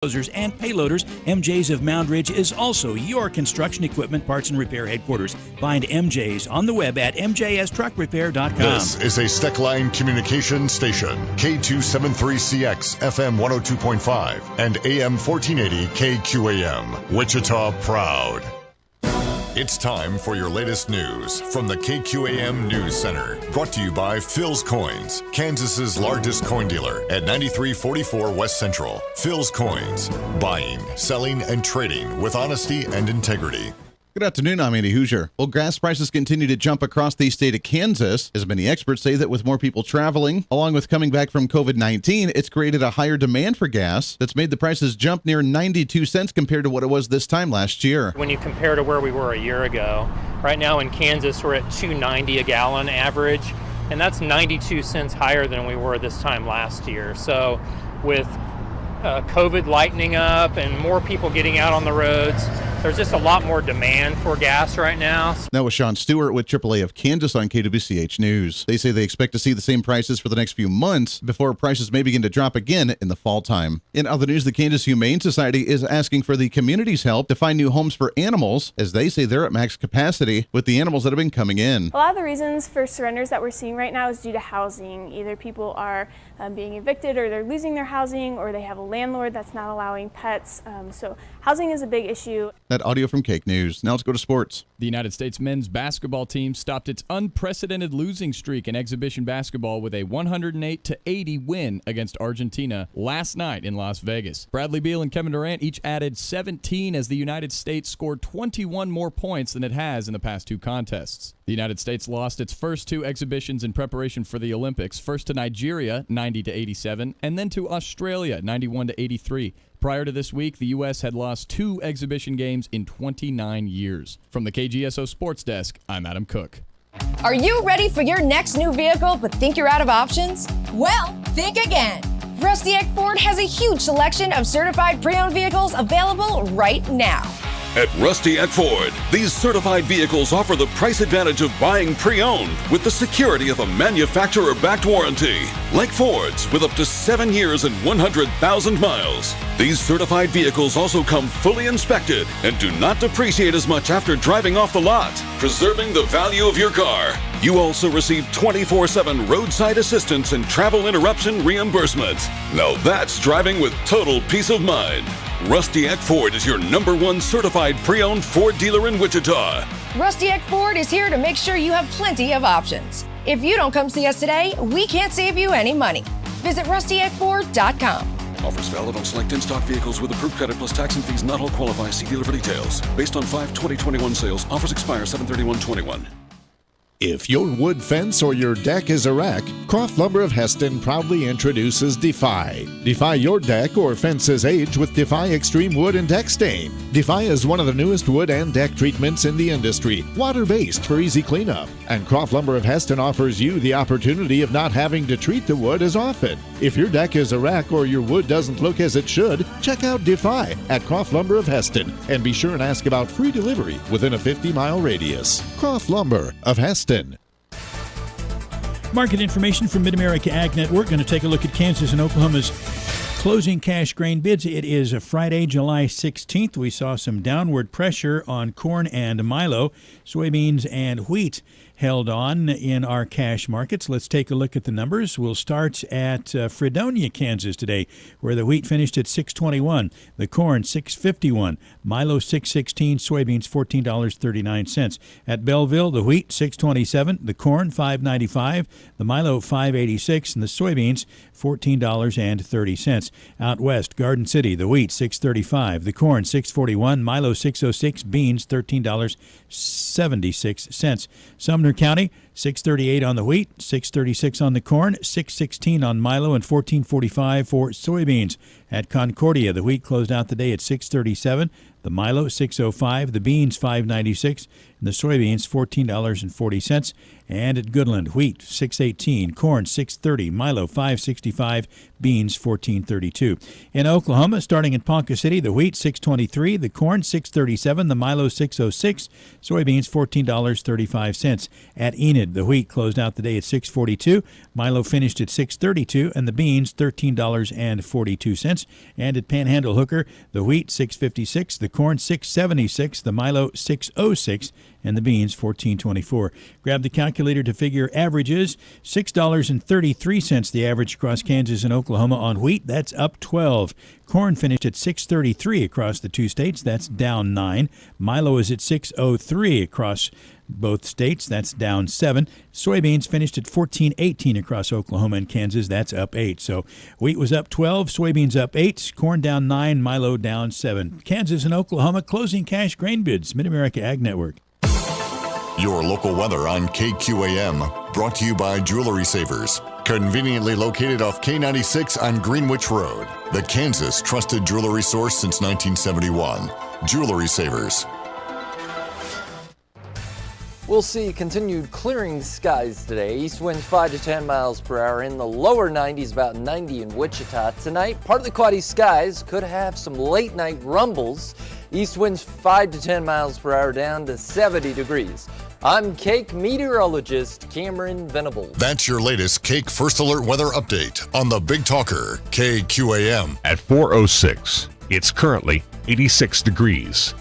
and payloaders. MJ's of Mound Ridge is also your construction equipment parts and repair headquarters. Find MJ's on the web at mjstruckrepair.com. This is a Steckline communication station, K273CX, FM 102.5, and AM 1480 KQAM. Wichita proud. It's time for your latest news from the KQAM News Center. Brought to you by Phil's Coins, Kansas's largest coin dealer at 9344 West Central. Phil's Coins, buying, selling, and trading with honesty and integrity. Good afternoon, I'm Andy Hooser. Well, gas prices continue to jump across the state of Kansas, as many experts say that with more people traveling, along with coming back from COVID-19, it's created a higher demand for gas that's made the prices jump near 92 cents compared to what it was this time last year. When you compare to where we were a year ago, right now in Kansas we're at $2.90 a gallon average, and that's 92 cents higher than we were this time last year. So with COVID lightening up and more people getting out on the roads, there's just a lot more demand for gas right now. That was Sean Stewart with AAA of Kansas on KWCH News. They say they expect to see the same prices for the next few months before prices may begin to drop again in the fall time. In other news, the Kansas Humane Society is asking for the community's help to find new homes for animals, as they say they're at max capacity with the animals that have been coming in. A lot of the reasons for surrenders that we're seeing right now is due to housing. Either people are being evicted, or they're losing their housing, or they have a landlord that's not allowing pets. So housing is a big issue. That audio from Cake News. Now let's go to sports. The United States men's basketball team stopped its unprecedented losing streak in exhibition basketball with a 108-80 win against Argentina last night in Las Vegas. Bradley Beal and Kevin Durant each added 17 as the United States scored 21 more points than it has in the past two contests. The United States lost its first two exhibitions in preparation for the Olympics, first to Nigeria, 90-87, and then to Australia, 91-83. Prior to this week, the U.S. had lost two exhibition games in 29 years. From the KGSO Sports Desk, I'm Adam Cook. Are you ready for your next new vehicle but think you're out of options? Well, think again. Rusty Eck Ford has a huge selection of certified pre-owned vehicles available right now. At Rusty Eck Ford, these certified vehicles offer the price advantage of buying pre-owned with the security of a manufacturer-backed warranty. Like Ford's, with up to 7 years and 100,000 miles. These certified vehicles also come fully inspected and do not depreciate as much after driving off the lot, preserving the value of your car. You also receive 24/7 roadside assistance and travel interruption reimbursement. Now that's driving with total peace of mind. Rusty Eck Ford is your #1 certified pre-owned Ford dealer in Wichita. Rusty Eck Ford is here to make sure you have plenty of options. If you don't come see us today, we can't save you any money. Visit rustyeckford.com. Offers valid on select in-stock vehicles with approved credit plus tax and fees. Not all qualify. See dealer for details. Based on 5/20/21 sales. Offers expire 7/31/21. If your wood fence or your deck is a wreck, Croft Lumber of Heston proudly introduces Defy. Defy your deck or fence's age with Defy Extreme Wood and Deck Stain. Defy is one of the newest wood and deck treatments in the industry, water-based for easy cleanup. And Croft Lumber of Heston offers you the opportunity of not having to treat the wood as often. If your deck is a wreck or your wood doesn't look as it should, check out Defy at Croft Lumber of Heston and be sure and ask about free delivery within a 50-mile radius. Croft Lumber of Heston. Market information from Mid-America Ag Network. Going to take a look at Kansas and Oklahoma's closing cash grain bids. It is a Friday, July 16th. We saw some downward pressure on corn and milo. Soybeans and wheat held on in our cash markets. Let's take a look at the numbers. We'll start at Fredonia, Kansas today, where the wheat finished at $6.21, the corn $6.51, milo $6.16, soybeans $14.39. At Belleville, the wheat $6.27, the corn $5.95, the milo $5.86, and the soybeans $14.30. Out west, Garden City, the wheat $6.35, the corn $6.41, milo $6.06, beans $13.76. Sumner County, $6.38 on the wheat, $6.36 on the corn, $6.16 on milo, and $14.45 for soybeans. At Concordia, the wheat closed out the day at $6.37, the milo $6.05, the beans $5.96, and the soybeans $14.40. And at Goodland, wheat $6.18, corn $6.30, milo $5.65, beans $14.32. In Oklahoma, starting in Ponca City, the wheat $6.23, the corn $6.37, the milo $6.06, soybeans $14.35. At Enid, Enid. The wheat closed out the day at $6.42. Milo finished at $6.32, and the beans $13.42. And at Panhandle Hooker, the wheat $6.56, the corn $6.76, the Milo $6.06, and the beans $14.24. Grab the calculator to figure averages. $6.33 the average across Kansas and Oklahoma on wheat. That's up 12. Corn finished at $6.33 across the two states. That's down 9. Milo is at $6.03 across both states. That's down 7. Soybeans finished at $14.18 across Oklahoma and Kansas. That's up 8. So wheat was up 12, soybeans up 8, corn down 9, Milo down 7. Kansas and Oklahoma closing cash grain bids. Mid-America Ag Network. Your local weather on KQAM, brought to you by Jewelry Savers. Conveniently located off K96 on Greenwich Road. The Kansas trusted jewelry source since 1971. Jewelry Savers. We'll see continued clearing skies today. East winds 5 to 10 miles per hour in the lower 90s, about 90 in Wichita. Tonight, part of the cloudy skies could have some late night rumbles. East winds 5 to 10 miles per hour down to 70 degrees. I'm Cake meteorologist Cameron Venable. That's your latest Cake First Alert weather update on the Big Talker, KQAM. At 4:06, it's currently 86 degrees.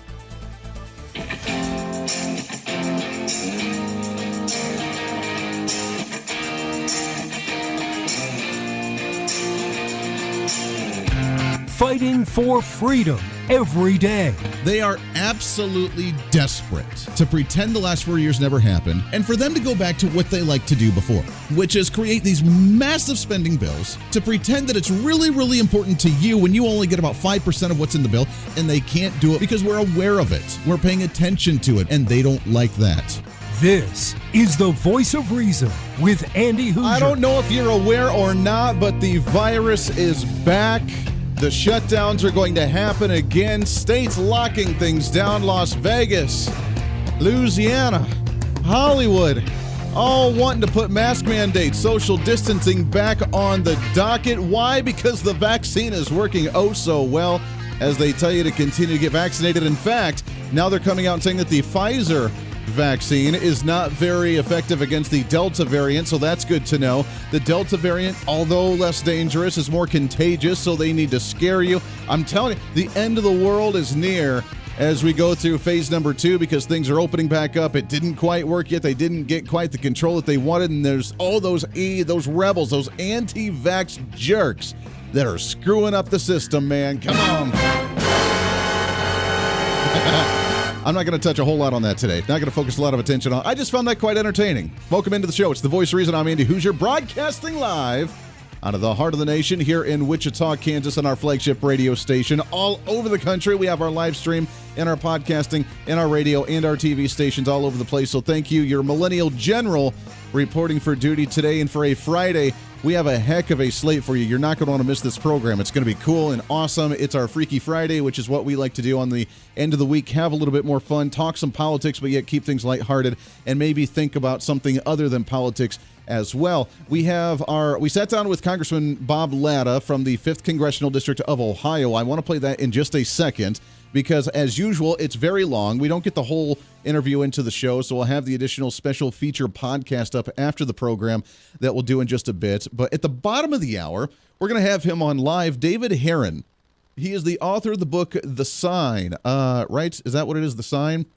Fighting for freedom every day. They are absolutely desperate to pretend the last 4 years never happened and for them to go back to what they liked to do before, which is create these massive spending bills to pretend that it's really, really important to you when you only get about 5% of what's in the bill, and they can't do it because we're aware of it. We're paying attention to it, and they don't like that. This is the Voice of Reason with Andy Hooser. I don't know if you're aware or not, but the virus is back. The shutdowns are going to happen again. States locking things down. Las Vegas, Louisiana, Hollywood, all wanting to put mask mandates, social distancing back on the docket. Why? Because the vaccine is working oh so well, as they tell you to continue to get vaccinated. In fact, now they're coming out and saying that the Pfizer vaccine is not very effective against the Delta variant, so that's good to know. The Delta variant, although less dangerous, is more contagious, so they need to scare you. I'm telling you, the end of the world is near as we go through phase number 2, because things are opening back up. It didn't quite work yet. They didn't get quite the control that they wanted, and there's all those rebels, those anti-vax jerks that are screwing up the system, man. Come on. I'm not going to touch a whole lot on that today. Not going to focus a lot of attention on. I just found that quite entertaining. Welcome into the show. It's The Voice of Reason. I'm Andy Hooser, broadcasting live out of the heart of the nation here in Wichita, Kansas, on our flagship radio station. All over the country, we have our live stream and our podcasting and our radio and our TV stations all over the place. So thank you. Your Millennial General reporting for duty today. And for a Friday, we have a heck of a slate for you. You're not going to want to miss this program. It's going to be cool and awesome. It's our Freaky Friday, which is what we like to do on the end of the week. Have a little bit more fun, talk some politics, but yet keep things lighthearted, and maybe think about something other than politics as well. We sat down with Congressman Bob Latta from the 5th Congressional District of Ohio. I want to play that in just a second, because as usual, it's very long. We don't get the whole interview into the show, so we'll have the additional special feature podcast up after the program that we'll do in just a bit. But at the bottom of the hour, we're going to have him on live, David HEEREN. He is the author of the book, The Sign, right? Is that what it is, The Sign?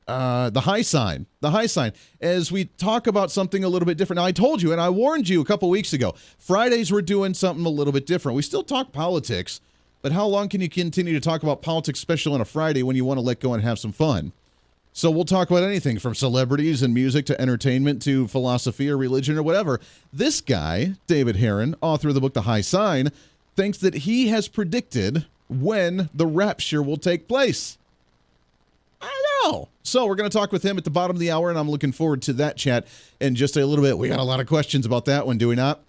The High Sign. The High Sign. As we talk about something a little bit different. Now, I told you, and I warned you a couple weeks ago, Fridays we're doing something a little bit different. We still talk politics, but how long can you continue to talk about politics, especially on a Friday, when you want to let go and have some fun? So we'll talk about anything from celebrities and music to entertainment to philosophy or religion or whatever. This guy, David HEEREN, author of the book The High Sign, thinks that he has predicted when the rapture will take place. I know. So we're going to talk with him at the bottom of the hour, and I'm looking forward to that chat in just a little bit. We got a lot of questions about that one, do we not?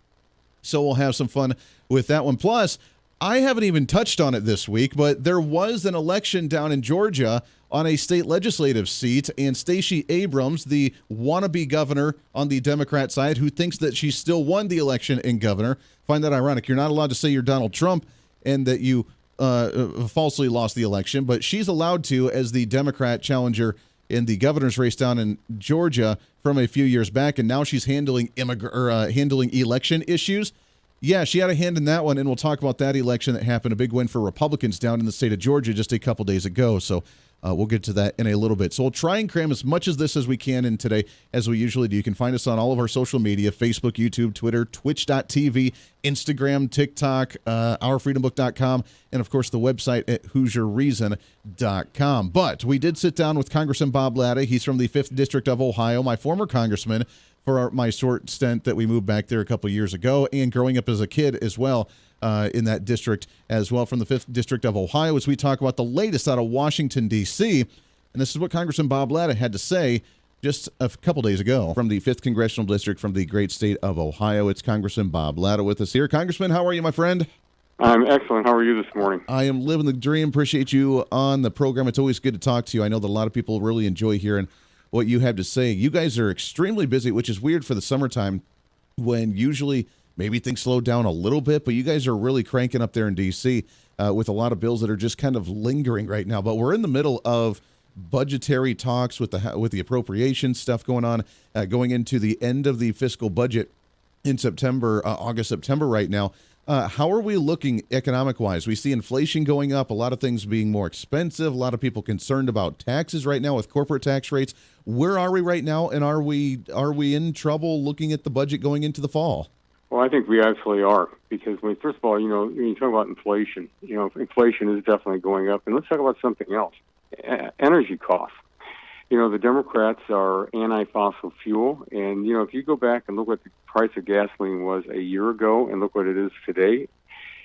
So we'll have some fun with that one. Plus, I haven't even touched on it this week, but there was an election down in Georgia on a state legislative seat, and Stacey Abrams, the wannabe governor on the Democrat side, who thinks that she still won the election in governor, find that ironic. You're not allowed to say you're Donald Trump and that you falsely lost the election, but she's allowed to as the Democrat challenger in the governor's race down in Georgia from a few years back, and now she's handling handling election issues. Yeah, she had a hand in that one, and we'll talk about that election that happened, a big win for Republicans down in the state of Georgia just a couple days ago. So we'll get to that in a little bit. So we'll try and cram as much of this as we can in today, as we usually do. You can find us on all of our social media, Facebook, YouTube, Twitter, Twitch.tv, Instagram, TikTok, OurFreedomBook.com, and, of course, the website at HooserReason.com. But we did sit down with Congressman Bob Latta. He's from the 5th District of Ohio, my former congressman for my short stint that we moved back there a couple years ago, and growing up as a kid as well. In that district as well, from the 5th District of Ohio, as we talk about the latest out of Washington, D.C. And this is what Congressman Bob Latta had to say just a couple days ago from the 5th Congressional District from the great state of Ohio. It's Congressman Bob Latta with us here. Congressman, how are you, my friend? I'm excellent. How are you this morning? I am living the dream. Appreciate you on the program. It's always good to talk to you. I know that a lot of people really enjoy hearing what you have to say. You guys are extremely busy, which is weird for the summertime when usually maybe things slow down a little bit, but you guys are really cranking up there in D.C. With a lot of bills that are just kind of lingering right now. But we're in the middle of budgetary talks with the appropriations stuff going on, going into the end of the fiscal budget in September, August, September right now. How are we looking economic-wise? We see inflation going up, a lot of things being more expensive, a lot of people concerned about taxes right now with corporate tax rates. Where are we right now, and are we in trouble looking at the budget going into the fall? Well, I think we absolutely are, because first of all, when you talk about inflation, inflation is definitely going up. And let's talk about something else, energy costs. The Democrats are anti-fossil fuel, and, if you go back and look what the price of gasoline was a year ago and look what it is today,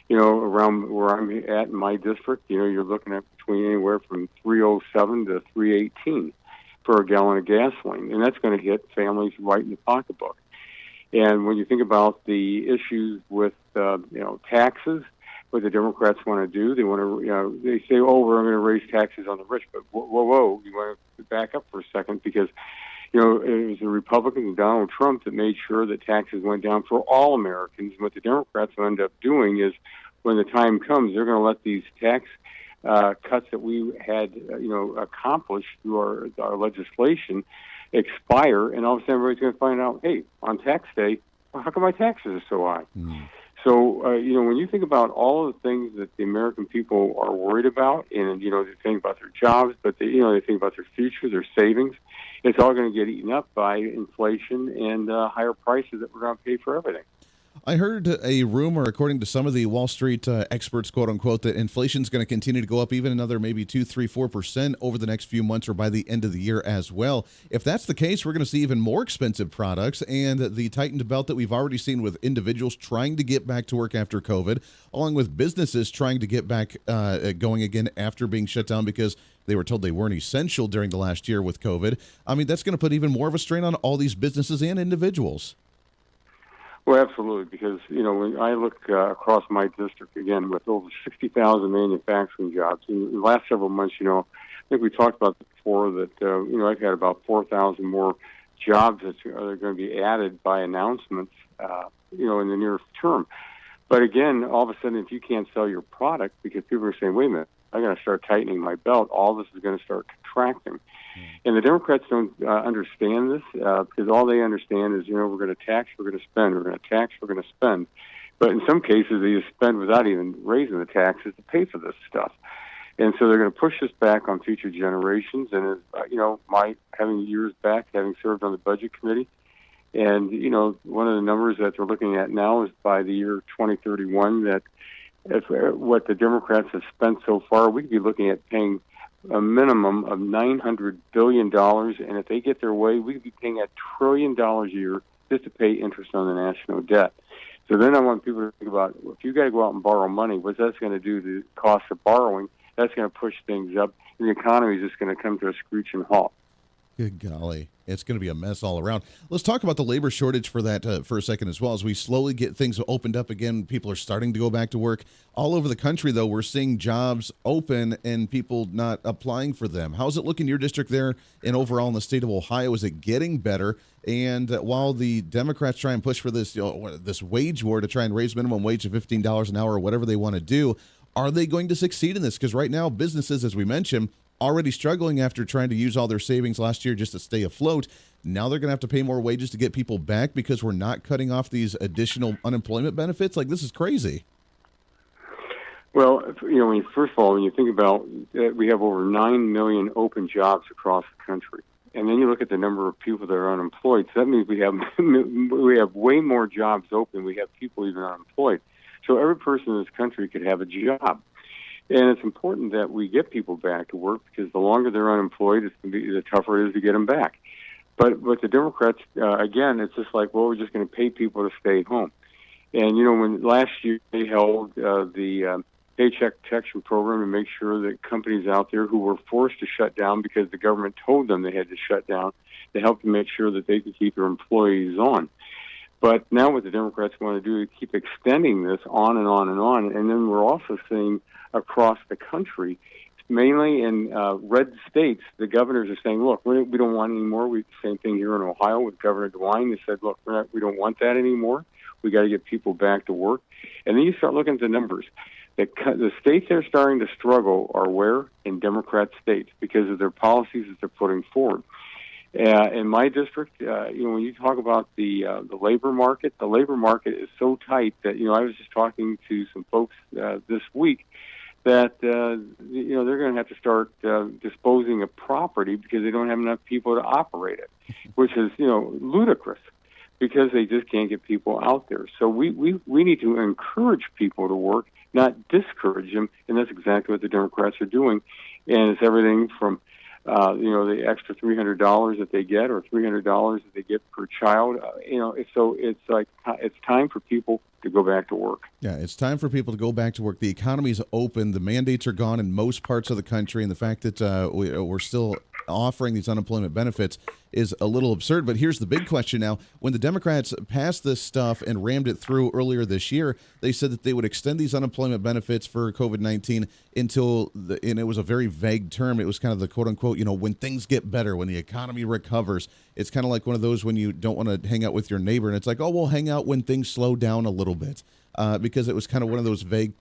around where I'm at in my district, you're looking at between anywhere from $3.07 to $3.18 for a gallon of gasoline, and that's going to hit families right in the pocketbook. And when you think about the issues with, taxes, what the Democrats want to do, they want to, they say, we're going to raise taxes on the rich. But whoa, you want to back up for a second, because, it was the Republicans, Donald Trump, that made sure that taxes went down for all Americans. And what the Democrats will end up doing is, when the time comes, they're going to let these tax cuts that we had, accomplished through our legislation expire, and all of a sudden everybody's going to find out, hey, on tax day, how come my taxes are so high? So, when you think about all of the things that the American people are worried about, and, they think about their jobs, but they think about their future, their savings, it's all going to get eaten up by inflation and higher prices that we're going to pay for everything. I heard a rumor, according to some of the Wall Street experts, quote unquote, that inflation is going to continue to go up even another maybe 2, 3, 4% over the next few months or by the end of the year as well. If that's the case, we're going to see even more expensive products, and the tightened belt that we've already seen with individuals trying to get back to work after COVID, along with businesses trying to get back going again after being shut down because they were told they weren't essential during the last year with COVID. I mean, that's going to put even more of a strain on all these businesses and individuals. Well, absolutely, because, when I look across my district, again, with over 60,000 manufacturing jobs, in the last several months, I think we talked about before that, I've had about 4,000 more jobs that are going to be added by announcements, in the near term. But again, all of a sudden, if you can't sell your product because people are saying, wait a minute, I got to start tightening my belt, all this is going to start contracting. And the Democrats don't understand this because all they understand is, we're going to tax, we're going to spend, we're going to tax, we're going to spend. But in some cases, they just spend without even raising the taxes to pay for this stuff. And so they're going to push this back on future generations. And, my having years back, having served on the Budget Committee, and, one of the numbers that they're looking at now is by the year 2031 that if what the Democrats have spent so far, we'd be looking at paying a minimum of $900 billion, and if they get their way, we'd be paying $1 trillion a year just to pay interest on the national debt. So then I want people to think about, if you got to go out and borrow money, what's that going to do to the cost of borrowing? That's going to push things up, and the economy is just going to come to a screeching halt. Good golly. It's going to be a mess all around. Let's talk about the labor shortage for that for a second as well. As we slowly get things opened up again, people are starting to go back to work. All over the country, though, we're seeing jobs open and people not applying for them. How's it looking in your district there and overall in the state of Ohio? Is it getting better? And while the Democrats try and push for this, this wage war to try and raise minimum wage to $15 an hour or whatever they want to do, are they going to succeed in this? Because right now, businesses, as we mentioned, already struggling after trying to use all their savings last year just to stay afloat. Now they're going to have to pay more wages to get people back because we're not cutting off these additional unemployment benefits. Like, this is crazy. Well, first of all, when you think about we have over 9 million open jobs across the country, and then you look at the number of people that are unemployed, so that means we have way more jobs open. We have people even unemployed. So every person in this country could have a job. And it's important that we get people back to work, because the longer they're unemployed, the tougher it is to get them back. But the Democrats, again, it's just like, well, we're just going to pay people to stay home. And, when last year they held the Paycheck Protection Program to make sure that companies out there who were forced to shut down because the government told them they had to shut down, to help them make sure that they could keep their employees on. But now what the Democrats want to do is keep extending this on and on and on. And then we're also seeing across the country, mainly in red states, the governors are saying, look, we don't want any more. Same thing here in Ohio with Governor DeWine. They said, look, we don't want that anymore. We got to get people back to work. And then you start looking at the numbers. The states that are starting to struggle are where? In Democrat states, because of their policies that they're putting forward. In my district, when you talk about the labor market is so tight that, I was just talking to some folks this week that, they're going to have to start disposing of property because they don't have enough people to operate it, which is, ludicrous, because they just can't get people out there. So we need to encourage people to work, not discourage them, and that's exactly what the Democrats are doing. And it's everything from the extra $300 that they get, or $300 that they get per child. So it's like it's time for people to go back to work. Yeah, it's time for people to go back to work. The economy's open. The mandates are gone in most parts of the country, and the fact that we're still offering these unemployment benefits is a little absurd. But here's the big question now. When the Democrats passed this stuff and rammed it through earlier this year, they said that they would extend these unemployment benefits for COVID-19 until, and it was a very vague term. It was kind of the quote unquote, when things get better, when the economy recovers. It's kind of like one of those when you don't want to hang out with your neighbor, and it's like, oh, we'll hang out when things slow down a little bit, because it was kind of one of those vague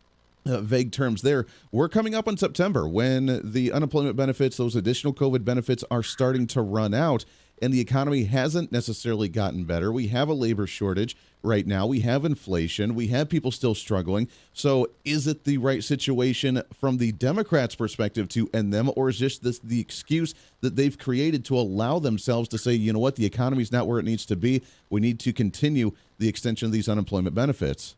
terms there. We're coming up on September when the unemployment benefits, those additional COVID benefits, are starting to run out, and the economy hasn't necessarily gotten better. We have a labor shortage right now. We have inflation. We have people still struggling. So is it the right situation from the Democrats' perspective to end them, or is just this the excuse that they've created to allow themselves to say, you know what, the economy's not where it needs to be. We need to continue the extension of these unemployment benefits?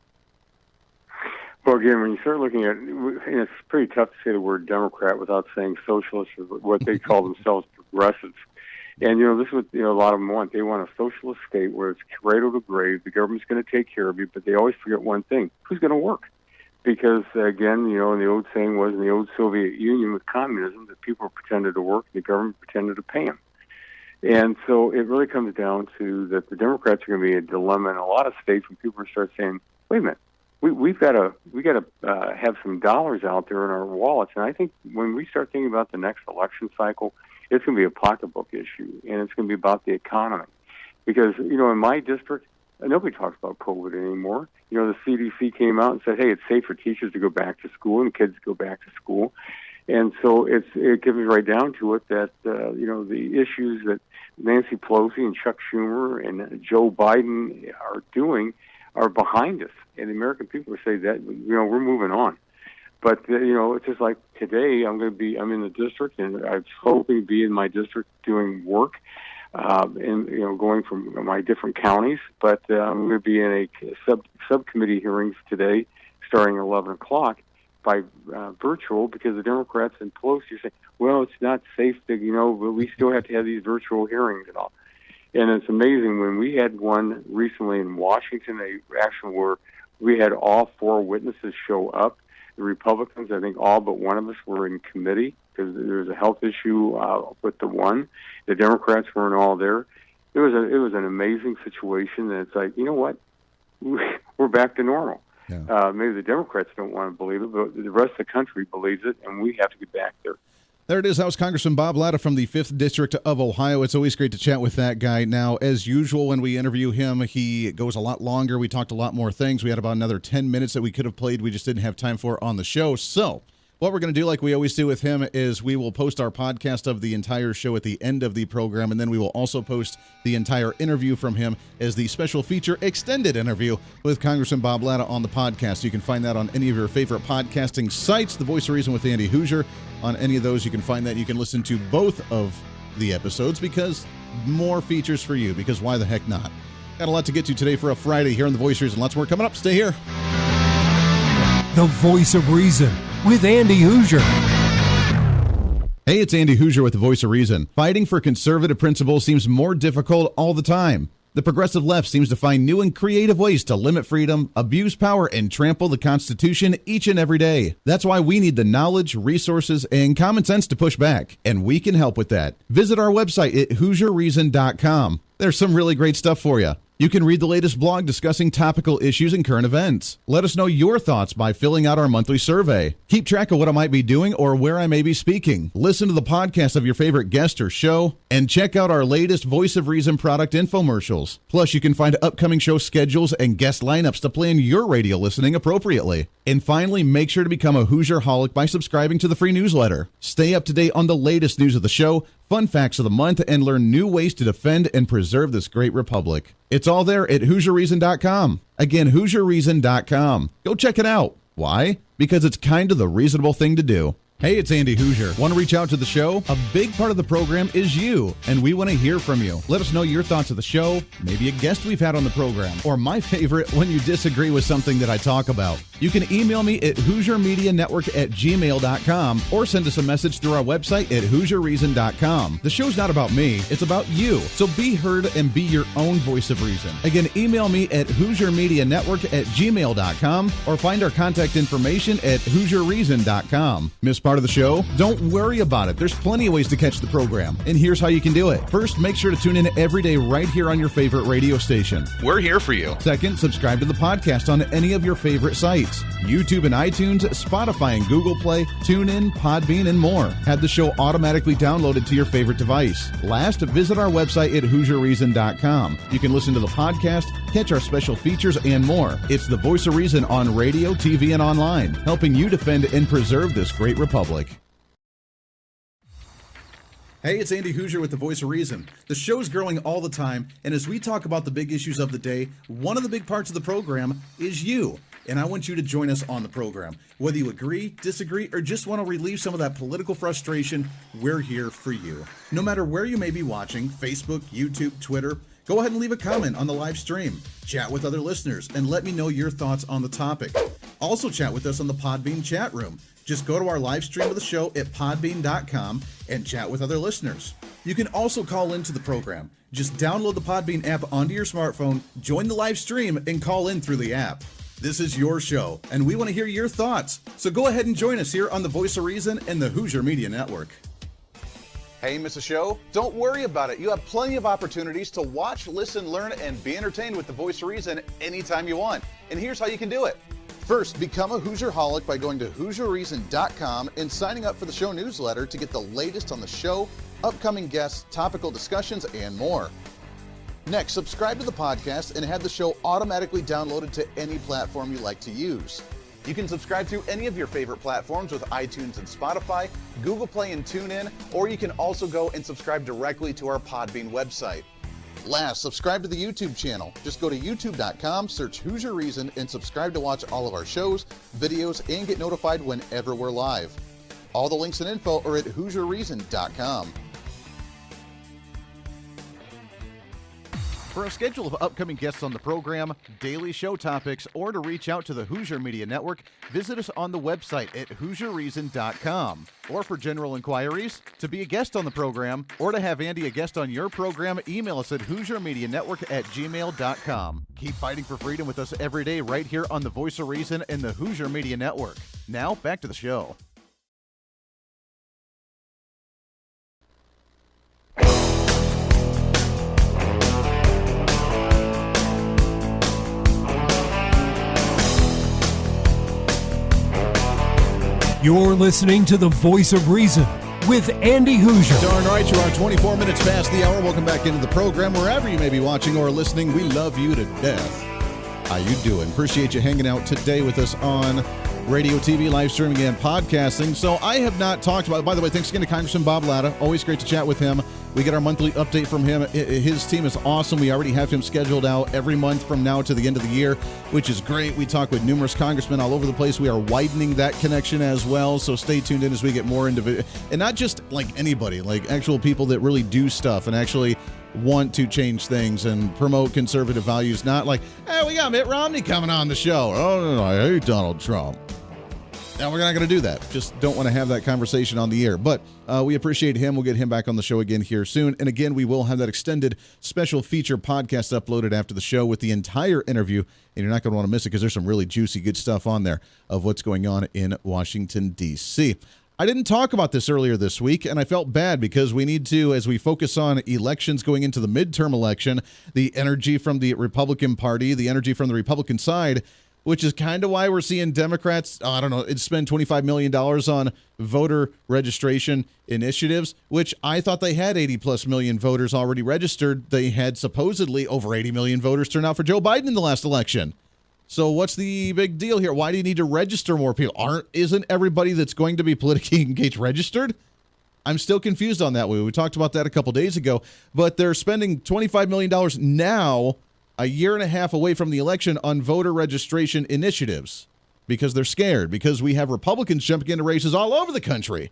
Well, again, when you start looking at it, it's pretty tough to say the word Democrat without saying socialist, or what they call themselves, progressives. And, this is what a lot of them want. They want a socialist state where it's cradle to grave. The government's going to take care of you, but they always forget one thing: who's going to work? Because, again, and the old saying was in the old Soviet Union with communism that people pretended to work, the government pretended to pay them. And so it really comes down to that the Democrats are going to be a dilemma in a lot of states when people start saying, wait a minute, we got to have some dollars out there in our wallets. And I think when we start thinking about the next election cycle, it's going to be a pocketbook issue, and it's going to be about the economy. Because, in my district, nobody talks about COVID anymore. The CDC came out and said, hey, it's safe for teachers to go back to school and kids to go back to school. And so it comes right down to it that, the issues that Nancy Pelosi and Chuck Schumer and Joe Biden are doing are behind us. And the American people say that, we're moving on. But, it's just like today I'm in the district, and I'm hoping to be in my district doing work, and, going from my different counties. But I'm going to be in a subcommittee hearings today starting at 11 o'clock by virtual, because the Democrats and Pelosi are saying, well, it's not safe to, but we still have to have these virtual hearings and all. And it's amazing, when we had one recently in Washington, where we had all four witnesses show up. The Republicans, I think all but one of us were in committee because there was a health issue with the one. The Democrats weren't all there. It was an amazing situation, and it's like, you know what? We're back to normal. Yeah. Maybe the Democrats don't want to believe it, but the rest of the country believes it, and we have to get back there. There it is. That was Congressman Bob Latta from the 5th District of Ohio. It's always great to chat with that guy. Now, as usual, when we interview him, he goes a lot longer. We talked a lot more things. We had about another 10 minutes that we could have played. We just didn't have time for on the show. So What we're going to do, like we always do with him, is we will post our podcast of the entire show at the end of the program, and then we will also post the entire interview from him as the special feature extended interview with Congressman Bob Latta on the podcast. You can find that on any of your favorite podcasting sites. The Voice of Reason with Andy Hooser. On any of those, you can find that. You can listen to both of the episodes because more features for you, because why the heck not? Got a lot to get to today for a Friday here on The Voice of Reason. Lots more coming up. Stay here. The Voice of Reason with Andy Hooser. Hey, it's Andy Hooser with The Voice of Reason. Fighting for conservative principles seems more difficult all the time. The progressive left seems to find new and creative ways to limit freedom, abuse power, and trample the Constitution each and every day. That's why we need the knowledge, resources, and common sense to push back, and we can help with that. Visit our website at HooserReason.com. There's some really great stuff for you. You can read the latest blog discussing topical issues and current events. Let us know your thoughts by filling out our monthly survey. Keep track of what I might be doing or where I may be speaking. Listen to the podcast of your favorite guest or show, and check out our latest Voice of Reason product infomercials. Plus, you can find upcoming show schedules and guest lineups to plan your radio listening appropriately. And finally, make sure to become a Hoosier-holic by subscribing to the free newsletter. Stay up to date on the latest news of the show, fun facts of the month, and learn new ways to defend and preserve this great republic. It's all there at HooserReason.com. Again, HooserReason.com. Go check it out. Why? Because it's kind of the reasonable thing to do. Hey, it's Andy Hooser. Want to reach out to the show? A big part of the program is you, and we want to hear from you. Let us know your thoughts of the show, maybe a guest we've had on the program, or my favorite, when you disagree with something that I talk about. You can email me at HooserMediaNetwork@gmail.com or send us a message through our website at HooserReason.com. The show's not about me, it's about you. So be heard and be your own voice of reason. Again, email me at HooserMediaNetwork@gmail.com or find our contact information at HooserReason.com. Miss part of the show? Don't worry about it. There's plenty of ways to catch the program, and here's how you can do it. First, make sure to tune in every day right here on your favorite radio station. We're here for you. Second, subscribe to the podcast on any of your favorite sites. YouTube and iTunes, Spotify and Google Play, TuneIn, Podbean, and more. Have the show automatically downloaded to your favorite device. Last, visit our website at HooserReason.com. You can listen to the podcast, catch our special features, and more. It's the Voice of Reason on radio, TV, and online, helping you defend and preserve this great republic. Hey, it's Andy Hooser with The Voice of Reason. The show's growing all the time, and as we talk about the big issues of the day, one of the big parts of the program is you. And I want you to join us on the program. Whether you agree, disagree, or just want to relieve some of that political frustration, we're here for you. No matter where you may be watching, Facebook, YouTube, Twitter, go ahead and leave a comment on the live stream. Chat with other listeners and let me know your thoughts on the topic. Also chat with us on the Podbean chat room. Just go to our live stream of the show at podbean.com and chat with other listeners. You can also call into the program. Just download the Podbean app onto your smartphone, join the live stream, and call in through the app. This is your show, and we want to hear your thoughts. So go ahead and join us here on the Voice of Reason and the Hooser Media Network. Hey, miss a show? Don't worry about it. You have plenty of opportunities to watch, listen, learn, and be entertained with the Voice of Reason anytime you want. And here's how you can do it. First, become a Hoosier-holic by going to HooserReason.com and signing up for the show newsletter to get the latest on the show, upcoming guests, topical discussions, and more. Next, subscribe to the podcast and have the show automatically downloaded to any platform you like to use. You can subscribe through any of your favorite platforms with iTunes and Spotify, Google Play and TuneIn, or you can also go and subscribe directly to our Podbean website. Last, subscribe to the YouTube channel. Just go to youtube.com, search Hooser Reason, and subscribe to watch all of our shows, videos, and get notified whenever we're live. All the links and info are at HooserReason.com. For a schedule of upcoming guests on the program, daily show topics, or to reach out to the Hooser Media Network, visit us on the website at HooserReason.com. Or for general inquiries, to be a guest on the program, or to have Andy a guest on your program, email us at HooserMediaNetwork@gmail.com. Keep fighting for freedom with us every day right here on the Voice of Reason and the Hooser Media Network. Now, back to the show. You're listening to The Voice of Reason with Andy Hooser. Darn right, you are 24 minutes past the hour. Welcome back into the program. Wherever you may be watching or listening, we love you to death. How you doing? Appreciate you hanging out today with us on radio, TV, live streaming, and podcasting. So I have not talked about, by the way, thanks again to Congressman Bob Latta. Always great to chat with him. We get our monthly update from him. His team is awesome. We already have him scheduled out every month from now to the end of the year, which is great. We talk with numerous congressmen all over the place. We are widening that connection as well. So stay tuned in as we get more individual, and not just like anybody, like actual people that really do stuff and actually want to change things and promote conservative values. Not like, hey, we got Mitt Romney coming on the show. Oh, no, I hate Donald Trump. Now, we're not going to do that. Just don't want to have that conversation on the air. But we appreciate him. We'll get him back on the show again here soon. And again, we will have that extended special feature podcast uploaded after the show with the entire interview. And you're not going to want to miss it because there's some really juicy, good stuff on there of what's going on in Washington, D.C. I didn't talk about this earlier this week, and I felt bad because we need to, as we focus on elections going into the midterm election, the energy from the Republican Party, the energy from the Republican side, which is kind of why we're seeing Democrats, spend $25 million on voter registration initiatives, which I thought they had 80-plus million voters already registered. They had supposedly over 80 million voters turn out for Joe Biden in the last election. So what's the big deal here? Why do you need to register more people? Isn't everybody that's going to be politically engaged registered? I'm still confused on that. We talked about that a couple days ago, but they're spending $25 million now, a year and a half away from the election, on voter registration initiatives because they're scared, because we have Republicans jumping into races all over the country.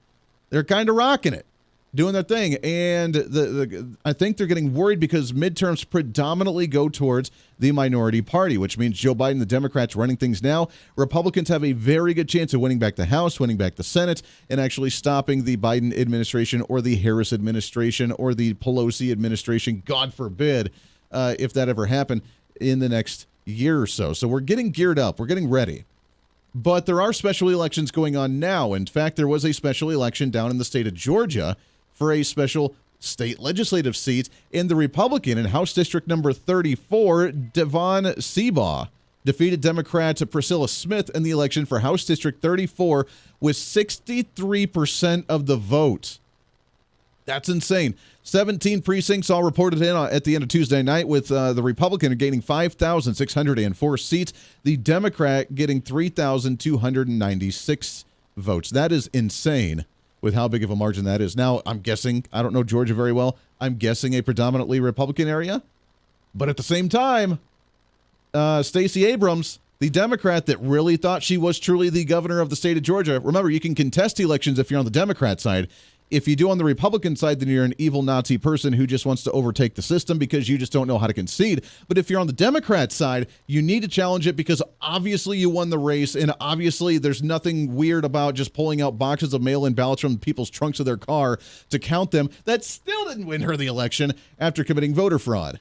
They're kind of rocking it, doing their thing. And I think they're getting worried because midterms predominantly go towards the minority party, which means Joe Biden, the Democrats running things now. Republicans have a very good chance of winning back the House, winning back the Senate, and actually stopping the Biden administration or the Harris administration or the Pelosi administration, God forbid, if that ever happened in the next year or so. So we're getting geared up. We're getting ready. But there are special elections going on now. In fact, there was a special election down in the state of Georgia for a special state legislative seat, in the Republican in House District number 34, Devon Seabaugh defeated Democrat Priscilla Smith in the election for House District 34 with 63% of the vote. That's insane. 17 precincts all reported in at the end of Tuesday night, with the Republican gaining 5,604 seats, the Democrat getting 3,296 votes. That is insane with how big of a margin that is. Now, I'm guessing, I don't know Georgia very well, I'm guessing a predominantly Republican area. But at the same time, Stacey Abrams, the Democrat that really thought she was truly the governor of the state of Georgia. Remember, you can contest elections if you're on the Democrat side. If you do on the Republican side, then you're an evil Nazi person who just wants to overtake the system because you just don't know how to concede. But if you're on the Democrat side, you need to challenge it because obviously you won the race, and obviously there's nothing weird about just pulling out boxes of mail-in ballots from people's trunks of their car to count them. That still didn't win her the election after committing voter fraud.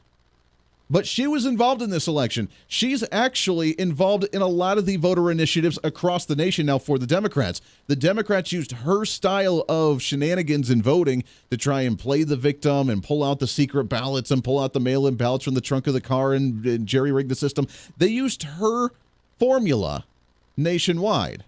But she was involved in this election. She's actually involved in a lot of the voter initiatives across the nation now for the Democrats. The Democrats used her style of shenanigans in voting to try and play the victim and pull out the secret ballots and pull out the mail-in ballots from the trunk of the car and jerry-rig the system. They used her formula nationwide.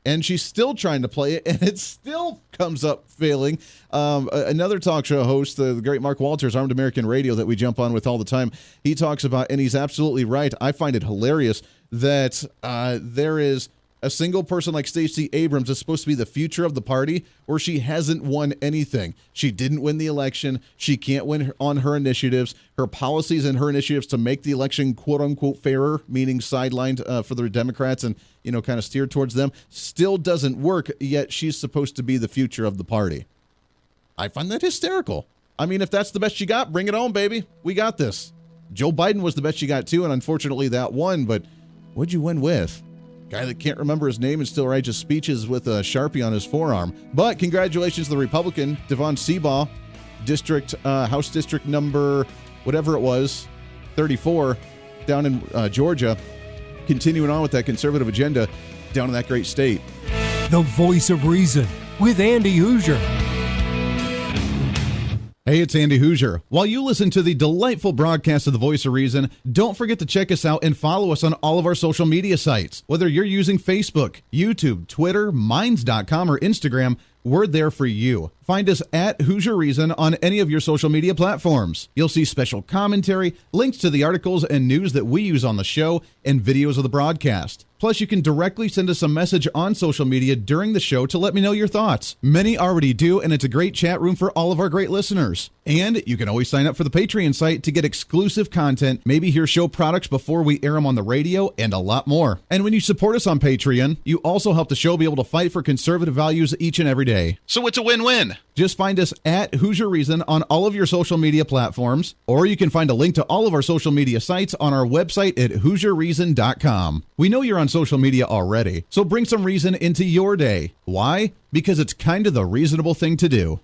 And she's still trying to play it, and it still comes up failing. Another talk show host, the great Mark Walters, Armed American Radio, that we jump on with all the time, he talks about, and he's absolutely right, I find it hilarious, that there is a single person like Stacey Abrams is supposed to be the future of the party, where she hasn't won anything. She didn't win the election. She can't win on her initiatives. Her policies and her initiatives to make the election quote-unquote fairer, meaning sidelined for the Democrats and, kind of steered towards them, still doesn't work, yet she's supposed to be the future of the party. I find that hysterical. I mean, if that's the best you got, bring it on, baby. We got this. Joe Biden was the best you got, too, and unfortunately that won, but what'd you win with? Guy that can't remember his name and still writes his speeches with a Sharpie on his forearm. But congratulations to the Republican, Devon Seabaugh, House District number, whatever it was, 34, down in Georgia, continuing on with that conservative agenda down in that great state. The Voice of Reason with Andy Hooser. Hey, it's Andy Hooser. While you listen to the delightful broadcast of The Voice of Reason, don't forget to check us out and follow us on all of our social media sites. Whether you're using Facebook, YouTube, Twitter, Minds.com, or Instagram, We're there for you. Find us at Hoosier Reason on any of your social media platforms. You'll see special commentary, links to the articles and news that we use on the show, and videos of the broadcast. Plus, you can directly send us a message on social media during the show to let me know your thoughts. Many already do, and it's a great chat room for all of our great listeners. And you can always sign up for the Patreon site to get exclusive content, maybe hear show products before we air them on the radio, and a lot more. And when you support us on Patreon, you also help the show be able to fight for conservative values each and every day. So it's a win-win. Just find us at Hoosier Reason on all of your social media platforms, or you can find a link to all of our social media sites on our website at HoosierReason.com. We know you're on social media already, so bring some reason into your day. Why? Because it's kind of the reasonable thing to do.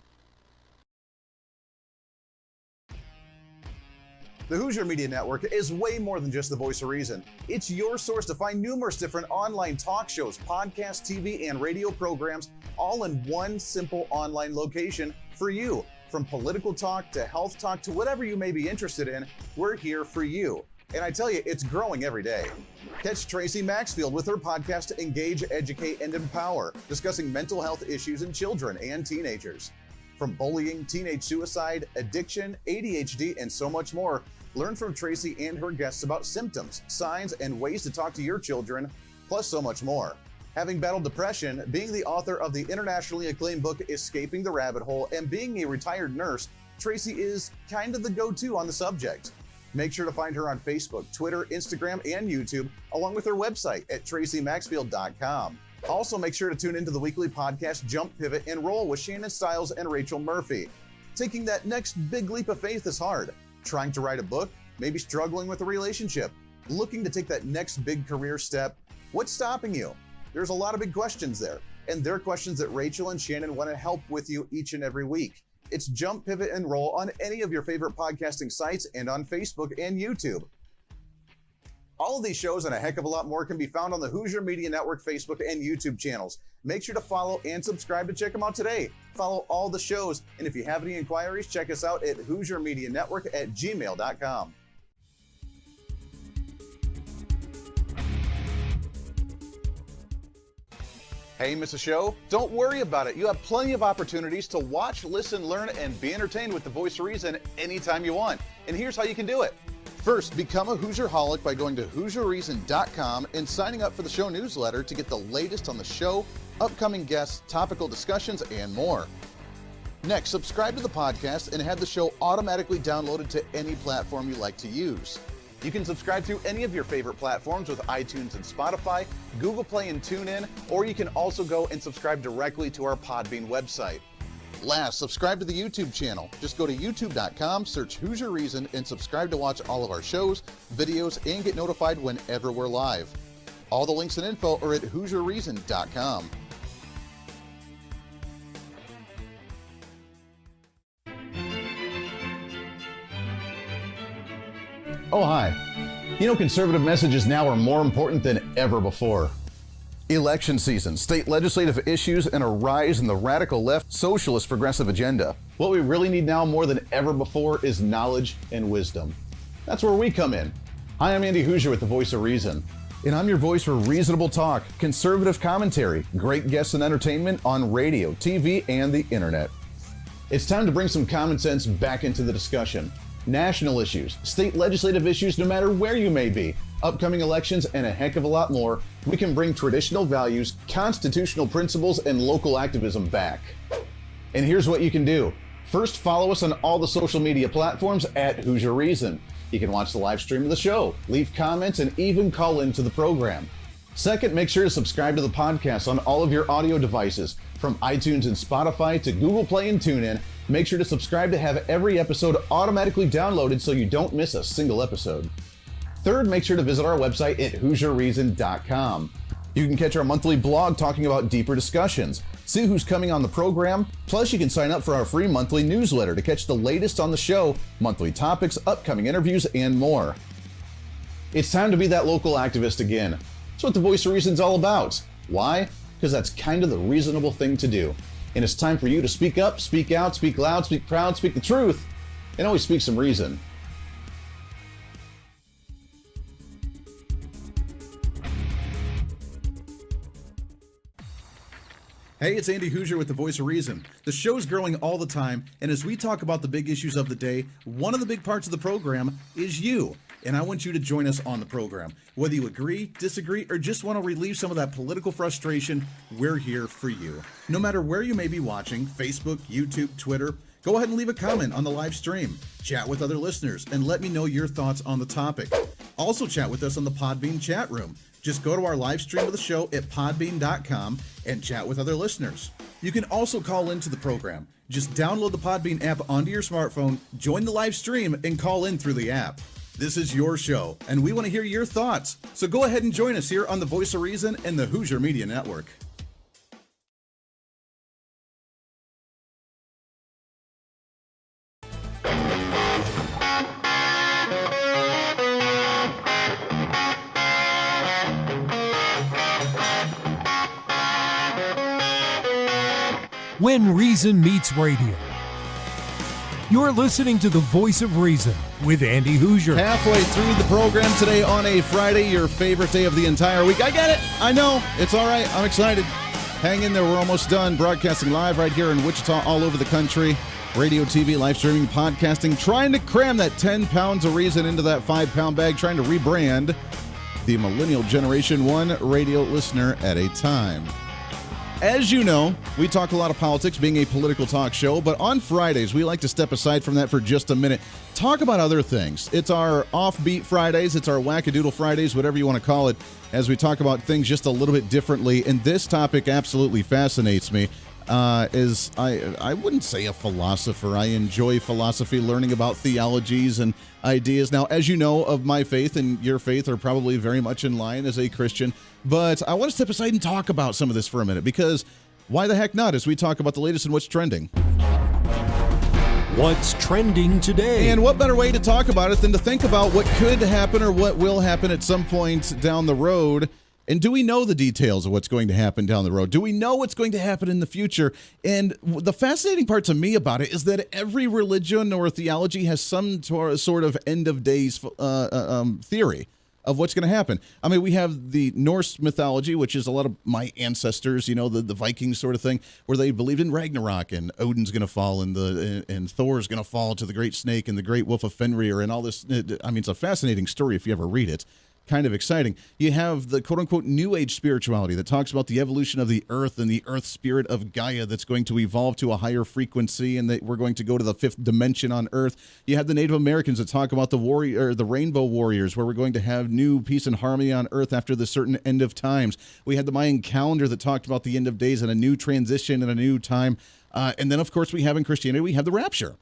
The Hoosier Media Network is way more than just the voice of reason. It's your source to find numerous different online talk shows, podcasts, TV, and radio programs, all in one simple online location for you. From political talk to health talk to whatever you may be interested in, we're here for you. And I tell you, it's growing every day. Catch Tracy Maxfield with her podcast, Engage, Educate, and Empower, discussing mental health issues in children and teenagers. From bullying, teenage suicide, addiction, ADHD, and so much more, learn from Tracy and her guests about symptoms, signs, and ways to talk to your children, plus so much more. Having battled depression, being the author of the internationally acclaimed book Escaping the Rabbit Hole, and being a retired nurse, Tracy is kind of the go-to on the subject. Make sure to find her on Facebook, Twitter, Instagram, and YouTube, along with her website at tracymaxfield.com. Also, make sure to tune into the weekly podcast Jump, Pivot, and Roll with Shannon Stiles and Rachel Murphy. Taking that next big leap of faith is hard. Trying to write a book, maybe struggling with a relationship, looking to take that next big career step. What's stopping you? There's a lot of big questions there, and they're questions that Rachel and Shannon want to help with you each and every week. It's Jump, Pivot, and Roll on any of your favorite podcasting sites and on Facebook and YouTube. All of these shows and a heck of a lot more can be found on the Hoosier Media Network Facebook and YouTube channels. Make sure to follow and subscribe to check them out today. Follow all the shows, and if you have any inquiries, check us out at HoosierMediaNetwork@gmail.com. Hey, miss a show? Don't worry about it. You have plenty of opportunities to watch, listen, learn, and be entertained with the Voice of Reason anytime you want. And here's how you can do it. First, become a Hoosierholic by going to HoosierReason.com and signing up for the show newsletter to get the latest on the show, upcoming guests, topical discussions, and more. Next, subscribe to the podcast and have the show automatically downloaded to any platform you like to use. You can subscribe through any of your favorite platforms with iTunes and Spotify, Google Play and TuneIn, or you can also go and subscribe directly to our Podbean website. Last, subscribe to the YouTube channel. Just go to youtube.com, search Hoosier Reason, and subscribe to watch all of our shows, videos, and get notified whenever we're live. All the links and info are at HoosierReason.com. Oh, hi. You know, conservative messages now are more important than ever before. Election season, state legislative issues, and a rise in the radical left socialist progressive agenda. What we really need now more than ever before is knowledge and wisdom. That's where we come in. Hi, I'm Andy Hooser with the Voice of Reason, and I'm your voice for reasonable talk, conservative commentary, great guests and entertainment on radio, TV, and the internet. It's time to bring some common sense back into the discussion. National issues, state legislative issues, no matter where you may be, upcoming elections, and a heck of a lot more, we can bring traditional values, constitutional principles, and local activism back. And here's what you can do. First, follow us on all the social media platforms at Hoosier Reason. You can watch the live stream of the show, leave comments, and even call into the program. Second, make sure to subscribe to the podcast on all of your audio devices, from iTunes and Spotify to Google Play and TuneIn. Make sure to subscribe to have every episode automatically downloaded so you don't miss a single episode. Third, make sure to visit our website at HoosierReason.com. You can catch our monthly blog talking about deeper discussions, see who's coming on the program, plus you can sign up for our free monthly newsletter to catch the latest on the show, monthly topics, upcoming interviews, and more. It's time to be that local activist again. That's what the Voice of Reason's all about. Why? Because that's kind of the reasonable thing to do. And it's time for you to speak up, speak out, speak loud, speak proud, speak the truth, and always speak some reason. Hey, it's Andy Hooser with the Voice of Reason. The show's growing all the time, and as we talk about the big issues of the day, one of the big parts of the program is you. And I want you to join us on the program. Whether you agree, disagree, or just want to relieve some of that political frustration, we're here for you. No matter where you may be watching, Facebook, YouTube, Twitter, go ahead and leave a comment on the live stream. Chat with other listeners and let me know your thoughts on the topic. Also chat with us on the Podbean chat room. Just go to our live stream of the show at podbean.com and chat with other listeners. You can also call into the program. Just download the Podbean app onto your smartphone, join the live stream, and call in through the app. This is your show, and we want to hear your thoughts. So go ahead and join us here on the Voice of Reason and the Hooser Media Network. When Reason Meets Radio. You're listening to the Voice of Reason with Andy Hooser. Halfway through the program today on a Friday, your favorite day of the entire week. I get it. I know. It's all right. I'm excited. Hang in there. We're almost done. Broadcasting live right here in Wichita, all over the country. Radio, TV, live streaming, podcasting. Trying to cram that 10 pounds of reason into that 5-pound bag. Trying to rebrand the millennial generation, one radio listener at a time. As you know, we talk a lot of politics, being a political talk show, but on Fridays, we like to step aside from that for just a minute. Talk about other things. It's our offbeat Fridays, it's our wackadoodle Fridays, whatever you want to call it, as we talk about things just a little bit differently. And this topic absolutely fascinates me. I wouldn't say a philosopher. I enjoy philosophy, learning about theologies and ideas. Now, as you know, of my faith and your faith are probably very much in line as a Christian, but I want to step aside and talk about some of this for a minute, because why the heck not, as we talk about the latest and what's trending. What's trending today? And what better way to talk about it than to think about what could happen or what will happen at some point down the road. And do we know the details of what's going to happen down the road? Do we know what's going to happen in the future? And the fascinating part to me about it is that every religion or theology has some sort of end of days theory of what's going to happen. I mean, we have the Norse mythology, which is a lot of my ancestors, you know, the Vikings sort of thing, where they believed in Ragnarok and Odin's going to fall and Thor's going to fall to the great snake and the great wolf of Fenrir and all this. I mean, it's a fascinating story if you ever read it. Kind of exciting. You have the quote-unquote New Age spirituality that talks about the evolution of the Earth and the Earth spirit of Gaia that's going to evolve to a higher frequency and that we're going to go to the fifth dimension on Earth. You have the Native Americans that talk about the Rainbow Warriors, where we're going to have new peace and harmony on Earth after the certain end of times. We had the Mayan calendar that talked about the end of days and a new transition and a new time. And then, of course, we have in Christianity, we have the rapture.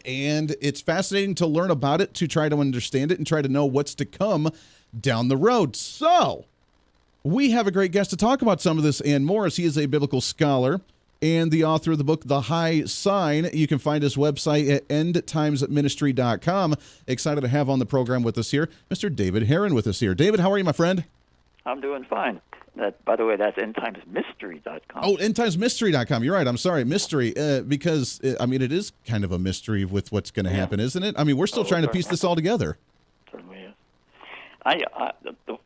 And it's fascinating to learn about it, to try to understand it, and try to know what's to come down the road. So, we have a great guest to talk about some of this and more, as he is a biblical scholar and the author of the book, The High Sign. You can find his website at endtimesministry.com. Excited to have on the program with us here, Mr. David HEEREN with us here. David, how are you, my friend? I'm doing fine. By the way, that's endtimesmystery.com. Oh, endtimesmystery.com. You're right. I'm sorry. Mystery, because, I mean, it is kind of a mystery with what's going to happen, isn't it? I mean, we're still trying to piece this all together. Certainly is.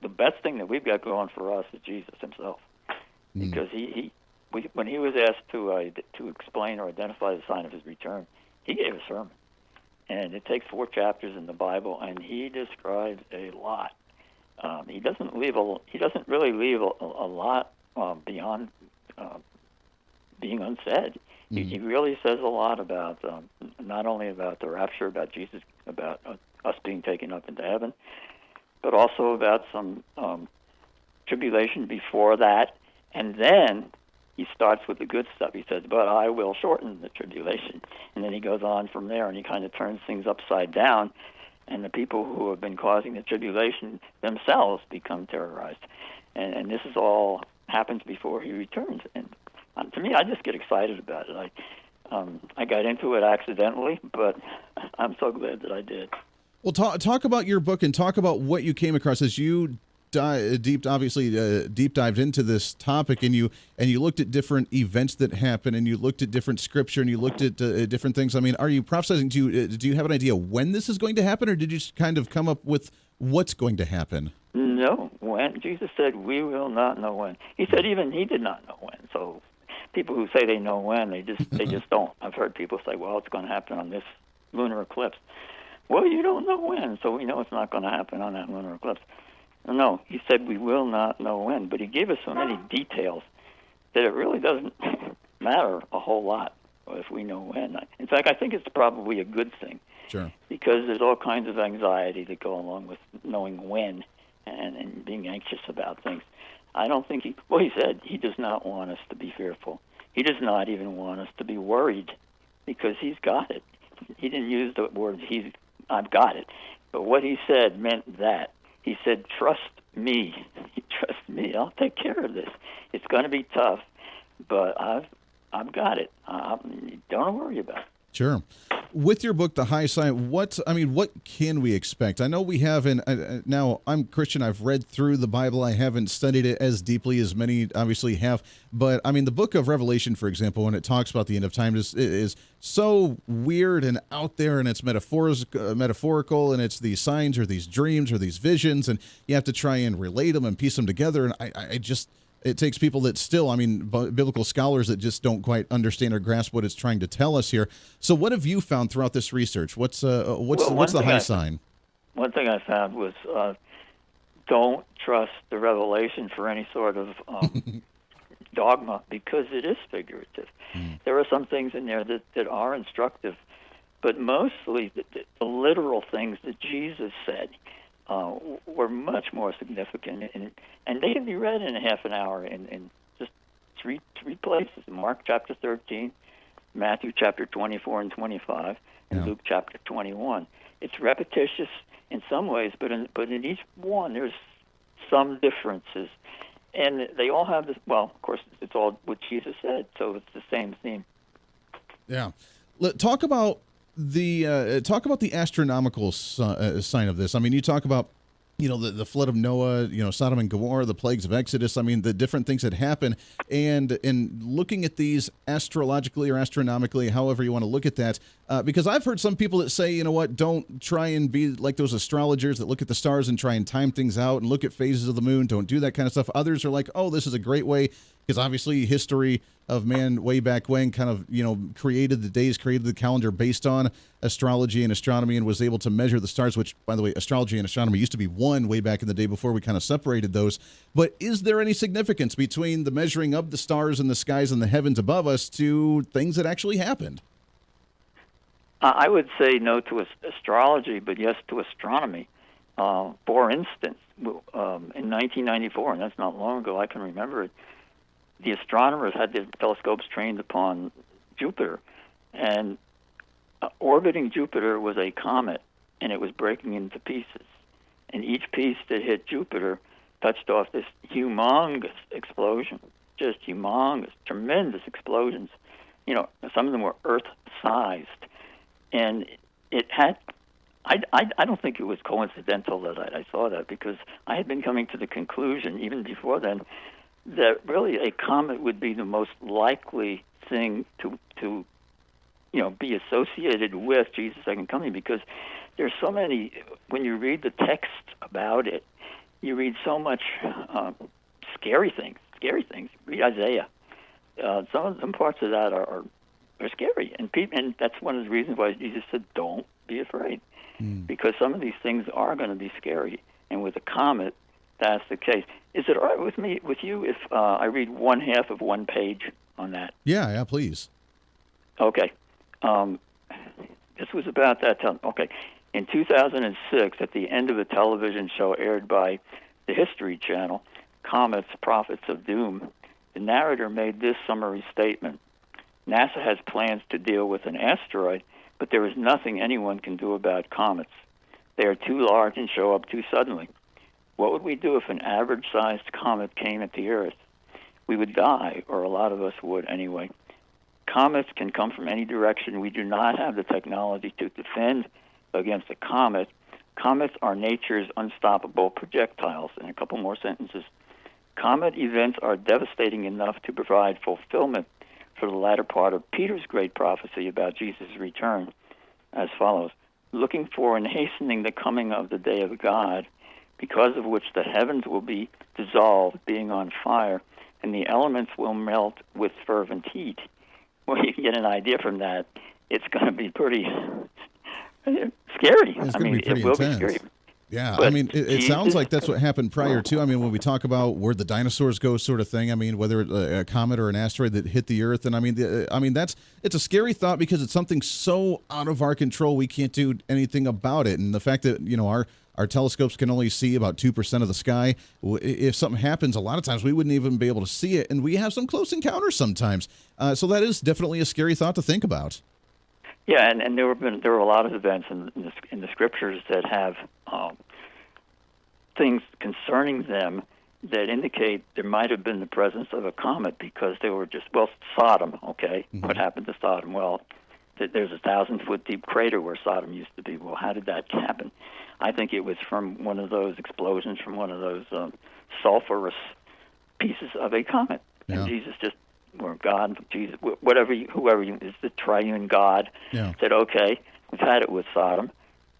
The best thing that we've got going for us is Jesus himself, because when he was asked to explain or identify the sign of his return, he gave a sermon, and it takes 4 chapters in the Bible, and he describes a lot. He doesn't really leave a lot beyond being unsaid. He really says a lot about not only about the rapture, about Jesus, about us being taken up into heaven, but also about some tribulation before that. And then he starts with the good stuff. He says, but I will shorten the tribulation. And then he goes on from there, and he kind of turns things upside down. And the people who have been causing the tribulation themselves become terrorized. And this is all happens before he returns. And to me, I just get excited about it. I got into it accidentally, but I'm so glad that I did. Well, talk about your book and talk about what you came across as you deep dived into this topic, and you looked at different events that happen, and you looked at different scripture, and you looked at different things. I mean, are you prophesying? Do you have an idea when this is going to happen, or did you just kind of come up with what's going to happen? No, when Jesus said we will not know when. He said even he did not know when. So people who say they know when, they just don't. I've heard people say, well, it's going to happen on this lunar eclipse. Well, you don't know when, so we know it's not going to happen on that lunar eclipse. No, he said we will not know when, but he gave us so many details that it really doesn't matter a whole lot if we know when. In fact, I think it's probably a good thing. Sure. Because there's all kinds of anxiety that go along with knowing when and being anxious about things. I don't think he said he does not want us to be fearful. He does not even want us to be worried because he's got it. He didn't use the words, I've got it. But what he said meant that. He said, trust me. Trust me. I'll take care of this. It's going to be tough, but I've got it. Don't worry about it. Sure. With your book, The High Side, what can we expect? I know we have, now I'm Christian, I've read through the Bible, I haven't studied it as deeply as many obviously have, but I mean, the book of Revelation, for example, when it talks about the end of time, is so weird and out there, and it's metaphorical, and it's these signs or these dreams or these visions, and you have to try and relate them and piece them together, and it takes people that still, biblical scholars that just don't quite understand or grasp what it's trying to tell us here. So what have you found throughout this research? What's the high sign? One thing I found was don't trust the revelation for any sort of dogma, because it is figurative. There are some things in there that are instructive, but mostly the literal things that Jesus said were much more significant, and they can be read in a half an hour in just three places: Mark chapter 13, Matthew chapter 24 and 25, and Luke chapter 21. It's repetitious in some ways, but in each one there's some differences, and they all have this. Well, of course, it's all what Jesus said, so it's the same theme. Yeah, talk about the astronomical sign of this. I mean, you talk about, the flood of Noah, Sodom and Gomorrah, the plagues of Exodus. I mean, the different things that happen, and in looking at these astrologically or astronomically, however you want to look at that, because I've heard some people that say, don't try and be like those astrologers that look at the stars and try and time things out and look at phases of the moon. Don't do that kind of stuff. Others are like, oh, this is a great way, because obviously history of man way back when kind of, created the calendar based on astrology and astronomy, and was able to measure the stars, which, by the way, astrology and astronomy used to be one way back in the day before we kind of separated those. But is there any significance between the measuring of the stars and the skies and the heavens above us to things that actually happened? I would say no to astrology, but yes to astronomy. For instance, in 1994, and that's not long ago, I can remember it, the astronomers had their telescopes trained upon Jupiter, and orbiting Jupiter was a comet, and it was breaking into pieces. And each piece that hit Jupiter touched off this humongous explosion, just humongous, tremendous explosions. Some of them were Earth-sized. And it had, I don't think it was coincidental that I saw that, because I had been coming to the conclusion, even before then, that really a comet would be the most likely thing to be associated with Jesus' second coming, because there's so many, when you read the text about it, you read so much scary things. Read Isaiah. Some parts of that are scary, and that's one of the reasons why Jesus said, don't be afraid, because some of these things are going to be scary, and with a comet, that's the case. Is it all right with you if I read one half of one page on that? Yeah, please. Okay. This was about that time. Okay. In 2006, at the end of a television show aired by the History Channel, Comets, Prophets of Doom, the narrator made this summary statement. NASA has plans to deal with an asteroid, but there is nothing anyone can do about comets. They are too large and show up too suddenly. What would we do if an average-sized comet came at the Earth? We would die, or a lot of us would anyway. Comets can come from any direction. We do not have the technology to defend against a comet. Comets are nature's unstoppable projectiles. And a couple more sentences. Comet events are devastating enough to provide fulfillment for the latter part of Peter's great prophecy about Jesus' return, as follows. Looking for and hastening the coming of the day of God, because of which the heavens will be dissolved, being on fire, and the elements will melt with fervent heat. Well, you can get an idea from that. It's going to be pretty scary. It's going to be pretty it will intense. be scary. Yeah, But I mean, it sounds like that's what happened prior to. I mean, when we talk about where the dinosaurs go, sort of thing. I mean, whether it's a comet or an asteroid that hit the Earth, and I mean, it's a scary thought because it's something so out of our control we can't do anything about it. And the fact that our telescopes can only see about 2% of the sky. If something happens, a lot of times we wouldn't even be able to see it, and we have some close encounters sometimes. So that is definitely a scary thought to think about. Yeah, and there were a lot of events in the scriptures that have things concerning them that indicate there might have been the presence of a comet, because they were Sodom. Okay, What happened to Sodom? Well, there's a 1,000-foot deep crater where Sodom used to be. Well, how did that happen? I think it was from one of those explosions from one of those sulfurous pieces of a comet. Yeah. And Jesus or God, Jesus, whoever is the triune God, said, okay, we've had it with Sodom,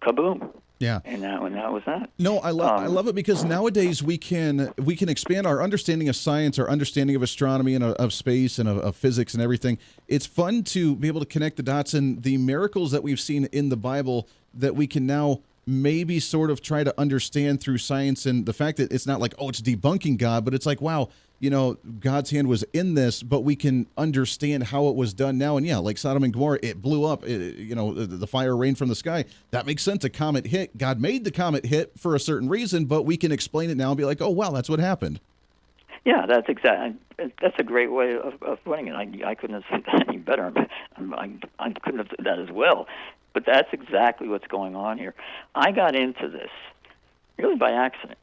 kaboom. Yeah, and that was that. No, I love it because nowadays we can expand our understanding of science, our understanding of astronomy and of space and of physics and everything. It's fun to be able to connect the dots and the miracles that we've seen in the Bible that we can now maybe sort of try to understand through science, and the fact that it's not like, oh, it's debunking God, but it's like, wow, God's hand was in this, but we can understand how it was done now. And yeah, like Sodom and Gomorrah, it blew up, the fire rained from the sky. That makes sense. A comet hit. God made the comet hit for a certain reason, but we can explain it now and be like, oh, wow, that's what happened. Yeah, that's a great way of putting it. I couldn't have said that any better. I couldn't have said that as well. But that's exactly what's going on here. I got into this really by accident.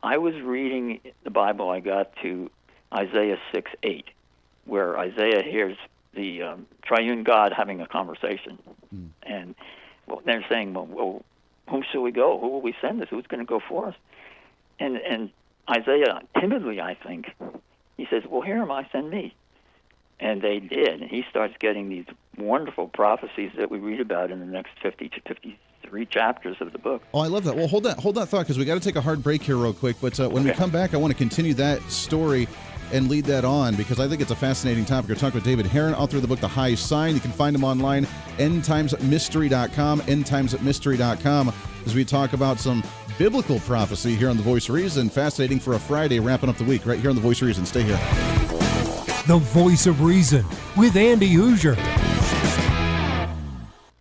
I was reading the Bible. I got to Isaiah 6:8, where Isaiah hears the triune God having a conversation. And they're saying, well, whom shall we go? Who will we send us? Who's going to go for us? And Isaiah, timidly, I think, he says, well, here am I, send me. And they did. And he starts getting these wonderful prophecies that we read about in the next 50 to 53 chapters of the book. Oh, I love that. Well, hold that thought, because we got to take a hard break here real quick. But when we come back, I want to continue that story and lead that on, because I think it's a fascinating topic. We're talking with David Heeren, author of the book The High Sign. You can find him online, endtimesmystery.com, endtimesmystery.com, as we talk about some biblical prophecy here on The Voice of Reason. Fascinating for a Friday, wrapping up the week right here on The Voice of Reason. Stay here. The Voice of Reason with Andy Hooser.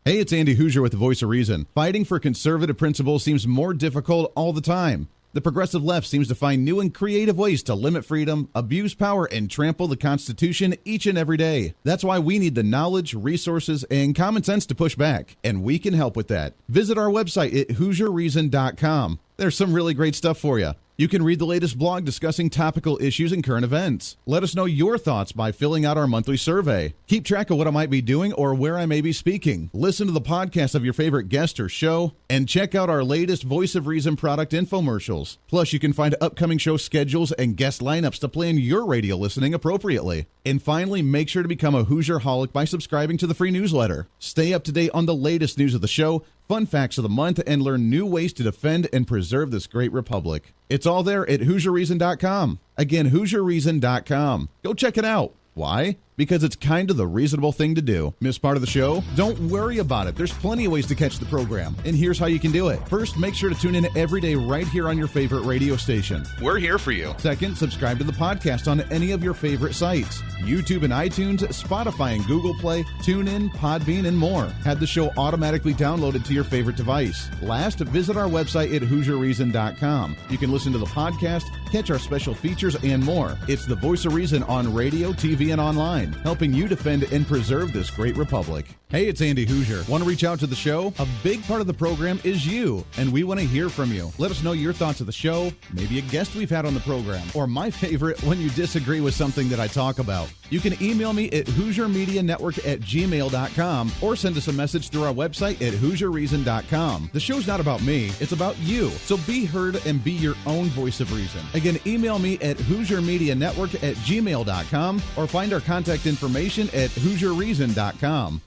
Hey, it's Andy Hooser with The Voice of Reason. Fighting for conservative principles seems more difficult all the time. The progressive left seems to find new and creative ways to limit freedom, abuse power, and trample the Constitution each and every day. That's why we need the knowledge, resources, and common sense to push back, and we can help with that. Visit our website at HooserReason.com. There's some really great stuff for you. You can read the latest blog discussing topical issues and current events. Let us know your thoughts by filling out our monthly survey. Keep track of what I might be doing or where I may be speaking. Listen to the podcast of your favorite guest or show, and check out our latest Voice of Reason product infomercials. Plus, you can find upcoming show schedules and guest lineups to plan your radio listening appropriately. And finally, make sure to become a Hoosier-holic by subscribing to the free newsletter. Stay up to date on the latest news of the show, fun facts of the month, and learn new ways to defend and preserve this great republic. It's all there at HooserReason.com. Again, HooserReason.com. Go check it out. Why? Because it's kind of the reasonable thing to do. Miss part of the show? Don't worry about it. There's plenty of ways to catch the program, and here's how you can do it. First, make sure to tune in every day right here on your favorite radio station. We're here for you. Second, subscribe to the podcast on any of your favorite sites. YouTube and iTunes, Spotify and Google Play, TuneIn, Podbean, and more. Have the show automatically downloaded to your favorite device. Last, visit our website at HooserReason.com. You can listen to the podcast, catch our special features, and more. It's the Voice of Reason on radio, TV, and online, helping you defend and preserve this great republic. Hey, it's Andy Hooser. Want to reach out to the show? A big part of the program is you, and we want to hear from you. Let us know your thoughts of the show, maybe a guest we've had on the program, or my favorite, when you disagree with something that I talk about. You can email me at HooserMediaNetwork@gmail.com or send us a message through our website at HooserReason.com. The show's not about me, it's about you. So be heard and be your own voice of reason. Again, email me at HooserMediaNetwork@gmail.com or find our contact information at HooserReason.com.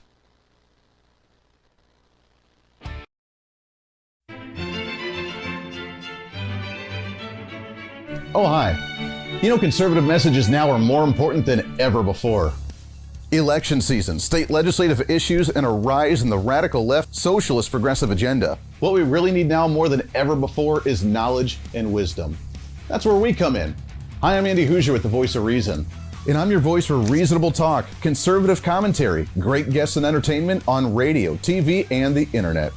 Oh, hi. You know, conservative messages now are more important than ever before. Election season, state legislative issues, and a rise in the radical left socialist progressive agenda. What we really need now more than ever before is knowledge and wisdom. That's where we come in. Hi, I'm Andy Hooser with the Voice of Reason. And I'm your voice for reasonable talk, conservative commentary, great guests and entertainment on radio, TV, and the internet.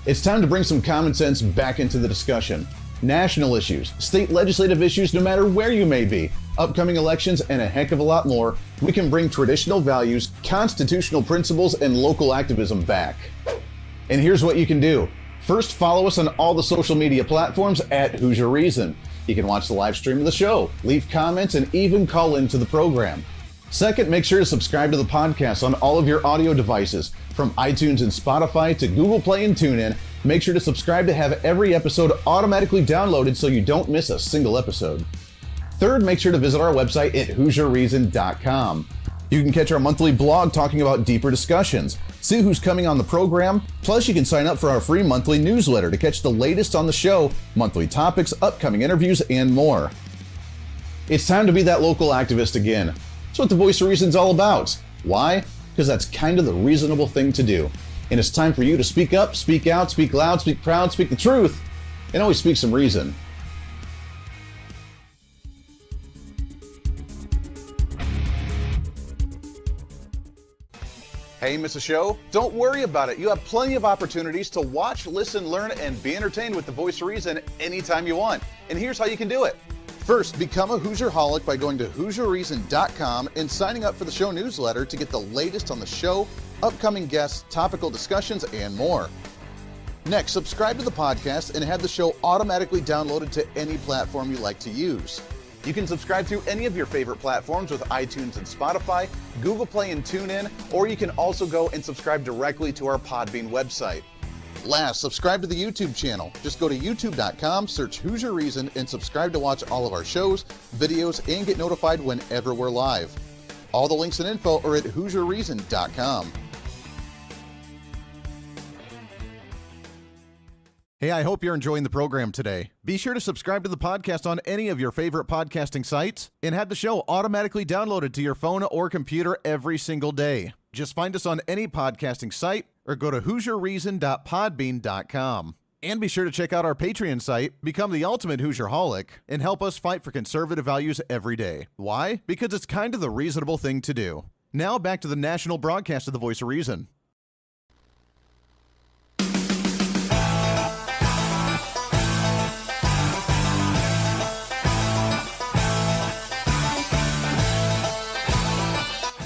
It's time to bring some common sense back into the discussion. National issues, state legislative issues, no matter where you may be, upcoming elections, and a heck of a lot more, we can bring traditional values, constitutional principles, and local activism back. And here's what you can do. First, follow us on all the social media platforms at Hooser Reason. You can watch the live stream of the show, leave comments, and even call into the program. Second, make sure to subscribe to the podcast on all of your audio devices, from iTunes and Spotify to Google Play and TuneIn. Make sure to subscribe to have every episode automatically downloaded so you don't miss a single episode. Third, make sure to visit our website at HooserReason.com. You can catch our monthly blog talking about deeper discussions, see who's coming on the program, plus you can sign up for our free monthly newsletter to catch the latest on the show, monthly topics, upcoming interviews, and more. It's time to be that local activist again. That's what the Voice of Reason's all about. Why? Because that's kind of the reasonable thing to do. And it's time for you to speak up, speak out, speak loud, speak proud, speak the truth, and always speak some reason. Hey, miss a show? Don't worry about it. You have plenty of opportunities to watch, listen, learn, and be entertained with the Voice of Reason anytime you want. And here's how you can do it. First, become a Hooserholic by going to HooserReason.com and signing up for the show newsletter to get the latest on the show, upcoming guests, topical discussions, and more. Next, subscribe to the podcast and have the show automatically downloaded to any platform you like to use. You can subscribe through any of your favorite platforms with iTunes and Spotify, Google Play and TuneIn, or you can also go and subscribe directly to our Podbean website. Last, subscribe to the YouTube channel. Just go to youtube.com, search Hooser Reason, and subscribe to watch all of our shows, videos, and get notified whenever we're live. All the links and info are at HooserReason.com. Hey, I hope you're enjoying the program today. Be sure to subscribe to the podcast on any of your favorite podcasting sites and have the show automatically downloaded to your phone or computer every single day. Just find us on any podcasting site or go to HooserReason.podbean.com. And be sure to check out our Patreon site, become the ultimate Hooserholic, and help us fight for conservative values every day. Why? Because it's kind of the reasonable thing to do. Now back to the national broadcast of the Voice of Reason.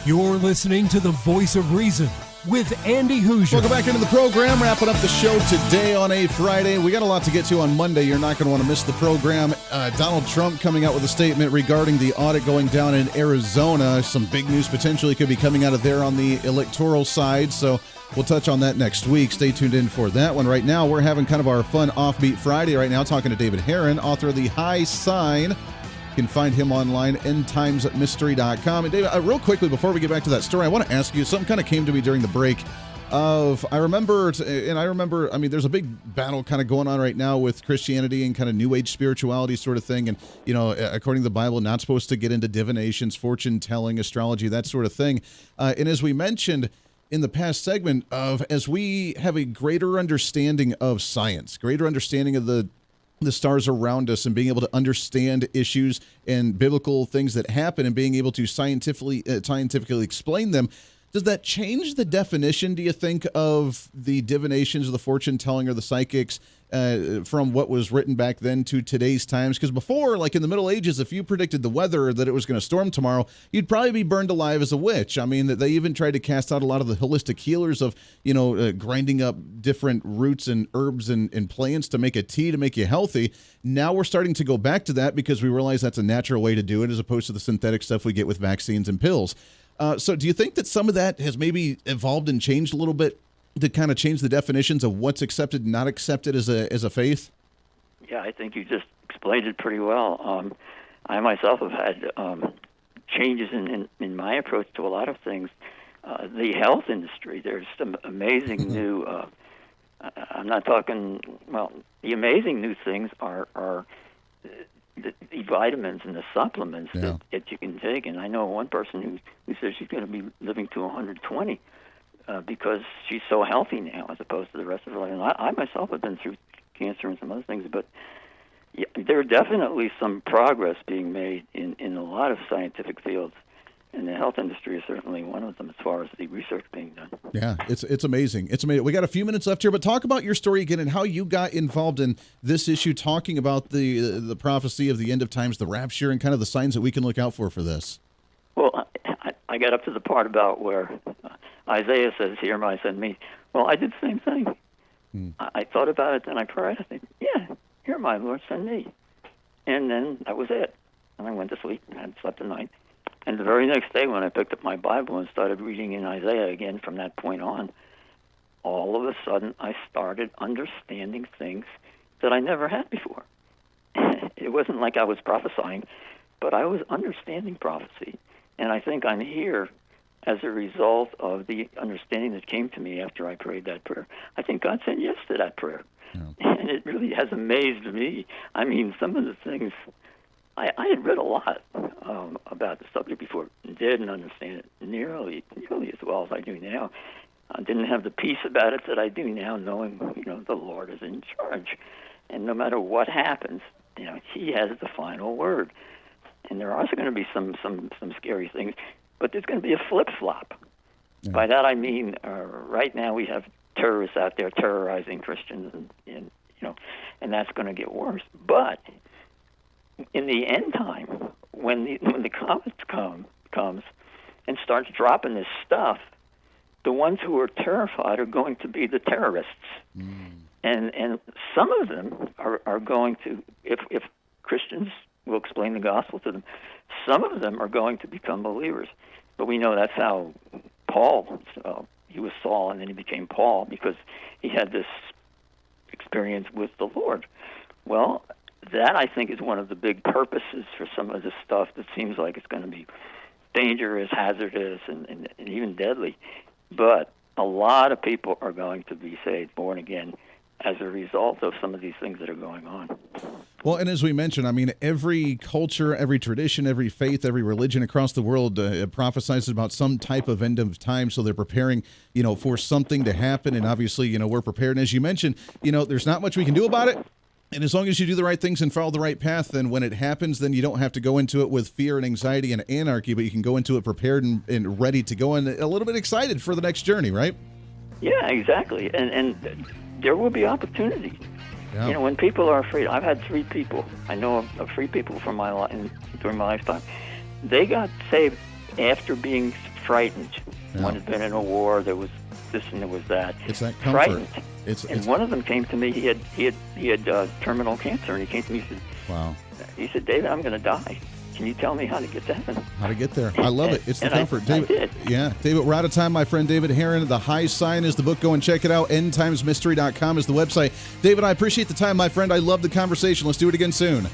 You're listening to the Voice of Reason with Andy Hooser. Welcome back into the program. Wrapping up the show today on a Friday. We got a lot to get to on Monday. You're not going to want to miss the program. Donald Trump coming out with a statement regarding the audit going down in Arizona. Some big news potentially could be coming out of there on the electoral side. So we'll touch on that next week. Stay tuned in for that one. Right now, we're having kind of our fun offbeat Friday right now, talking to David HEEREN, author of The High Sign. You can find him online, endtimesmystery.com. And David, real quickly, before we get back to that story, I want to ask you, something kind of came to me during the break I remember, there's a big battle kind of going on right now with Christianity and kind of New Age spirituality sort of thing. And, according to the Bible, not supposed to get into divinations, fortune telling, astrology, that sort of thing. And as we mentioned in the past segment, as we have a greater understanding of science, greater understanding of the stars around us and being able to understand issues and biblical things that happen and being able to scientifically explain them, does that change the definition, do you think, of the divinations or the fortune telling or the psychics from what was written back then to today's times? Because before, like in the Middle Ages, if you predicted the weather, that it was going to storm tomorrow, you'd probably be burned alive as a witch. I mean, that they even tried to cast out a lot of the holistic healers of, grinding up different roots and herbs and plants to make a tea to make you healthy. Now we're starting to go back to that because we realize that's a natural way to do it as opposed to the synthetic stuff we get with vaccines and pills. So do you think that some of that has maybe evolved and changed a little bit to kind of change the definitions of what's accepted and not accepted as a faith? Yeah, I think you just explained it pretty well. I myself have had changes in my approach to a lot of things. The health industry, there's some amazing new, I'm not talking, the amazing new things are the vitamins and the supplements that you can take. And I know one person who says she's going to be living to 120 because she's so healthy now as opposed to the rest of her life. And I myself have been through cancer and some other things, but there are definitely some progress being made in a lot of scientific fields. And the health industry is certainly one of them as far as the research being done. Yeah, it's amazing. It's amazing. We got a few minutes left here, but talk about your story again and how you got involved in this issue, talking about the prophecy of the end of times, the rapture, and kind of the signs that we can look out for this. Well, I got up to the part about where Isaiah says, "Here, my send me." Well, I did the same thing. I thought about it, then I prayed. I think, "Yeah, here, my Lord, send me." And then that was it. And I went to sleep and had slept the night. And the very next day when I picked up my Bible and started reading in Isaiah again from that point on, all of a sudden I started understanding things that I never had before. It wasn't like I was prophesying, but I was understanding prophecy. And I think I'm here as a result of the understanding that came to me after I prayed that prayer. I think God said yes to that prayer. And it really has amazed me. I mean, some of the things... I had read a lot about the subject before, didn't understand it nearly as well as I do now. I didn't have the peace about it that I do now, knowing the Lord is in charge, and no matter what happens, He has the final word. And there are also going to be some scary things, but there's going to be a flip flop. Yeah. By that I mean, right now we have terrorists out there terrorizing Christians, and that's going to get worse, but in the end time, when the comet comes and starts dropping this stuff, the ones who are terrified are going to be the terrorists, and some of them are going to, if Christians will explain the gospel to them, some of them are going to become believers. But we know that's how Paul, he was Saul and then he became Paul because he had this experience with the Lord. Well, that, I think, is one of the big purposes for some of this stuff that seems like it's going to be dangerous, hazardous, and even deadly. But a lot of people are going to be saved, born again, as a result of some of these things that are going on. Well, and as we mentioned, I mean, every culture, every tradition, every faith, every religion across the world prophesies about some type of end of time, so they're preparing, for something to happen, and obviously, we're prepared. And as you mentioned, there's not much we can do about it. And as long as you do the right things and follow the right path, then when it happens, then you don't have to go into it with fear and anxiety and anarchy, but you can go into it prepared and ready to go and a little bit excited for the next journey, right? Yeah, exactly. And there will be opportunities. Yeah. When people are afraid, I've had 3 people. I know of 3 people from during my lifetime. They got saved after being frightened. Yeah. One had been in a war, there was this and there was that. It's that comfort. Frightened. And one of them came to me. He had terminal cancer, and he came to me and said, "Wow." He said, "David, I'm going to die. Can you tell me how to get to heaven?" How to get there? I love it. It's the comfort, David. I did. Yeah, David. We're out of time, my friend. David HEEREN. The High Sign is the book. Go and check it out. EndTimesMystery.com is the website. David, I appreciate the time, my friend. I love the conversation. Let's do it again soon.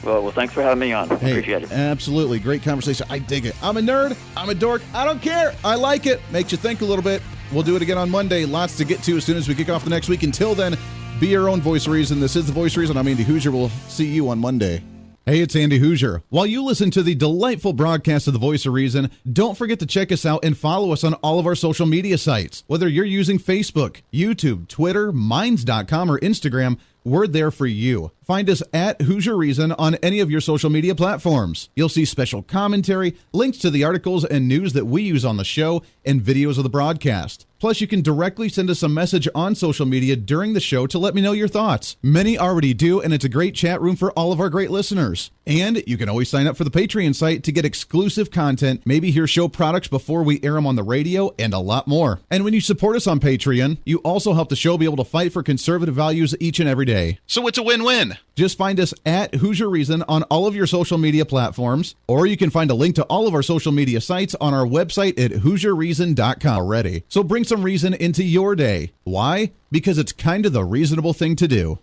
Well, thanks for having me on. Hey, appreciate it. Absolutely. Great conversation. I dig it. I'm a nerd. I'm a dork. I don't care. I like it. Makes you think a little bit. We'll do it again on Monday. Lots to get to as soon as we kick off the next week. Until then, be your own voice of reason. This is The Voice of Reason. I'm Andy Hooser. We'll see you on Monday. Hey, it's Andy Hooser. While you listen to the delightful broadcast of The Voice of Reason, don't forget to check us out and follow us on all of our social media sites. Whether you're using Facebook, YouTube, Twitter, Minds.com, or Instagram, we're there for you. Find us at Hooser Reason on any of your social media platforms. You'll see special commentary, links to the articles and news that we use on the show, and videos of the broadcast. Plus, you can directly send us a message on social media during the show to let me know your thoughts. Many already do, and it's a great chat room for all of our great listeners. And you can always sign up for the Patreon site to get exclusive content, maybe hear show products before we air them on the radio, and a lot more. And when you support us on Patreon, you also help the show be able to fight for conservative values each and every day. So it's a win-win. Just find us at Hooser Reason on all of your social media platforms, or you can find a link to all of our social media sites on our website at HooserReason.com already. So bring some reason into your day. Why? Because it's kind of the reasonable thing to do.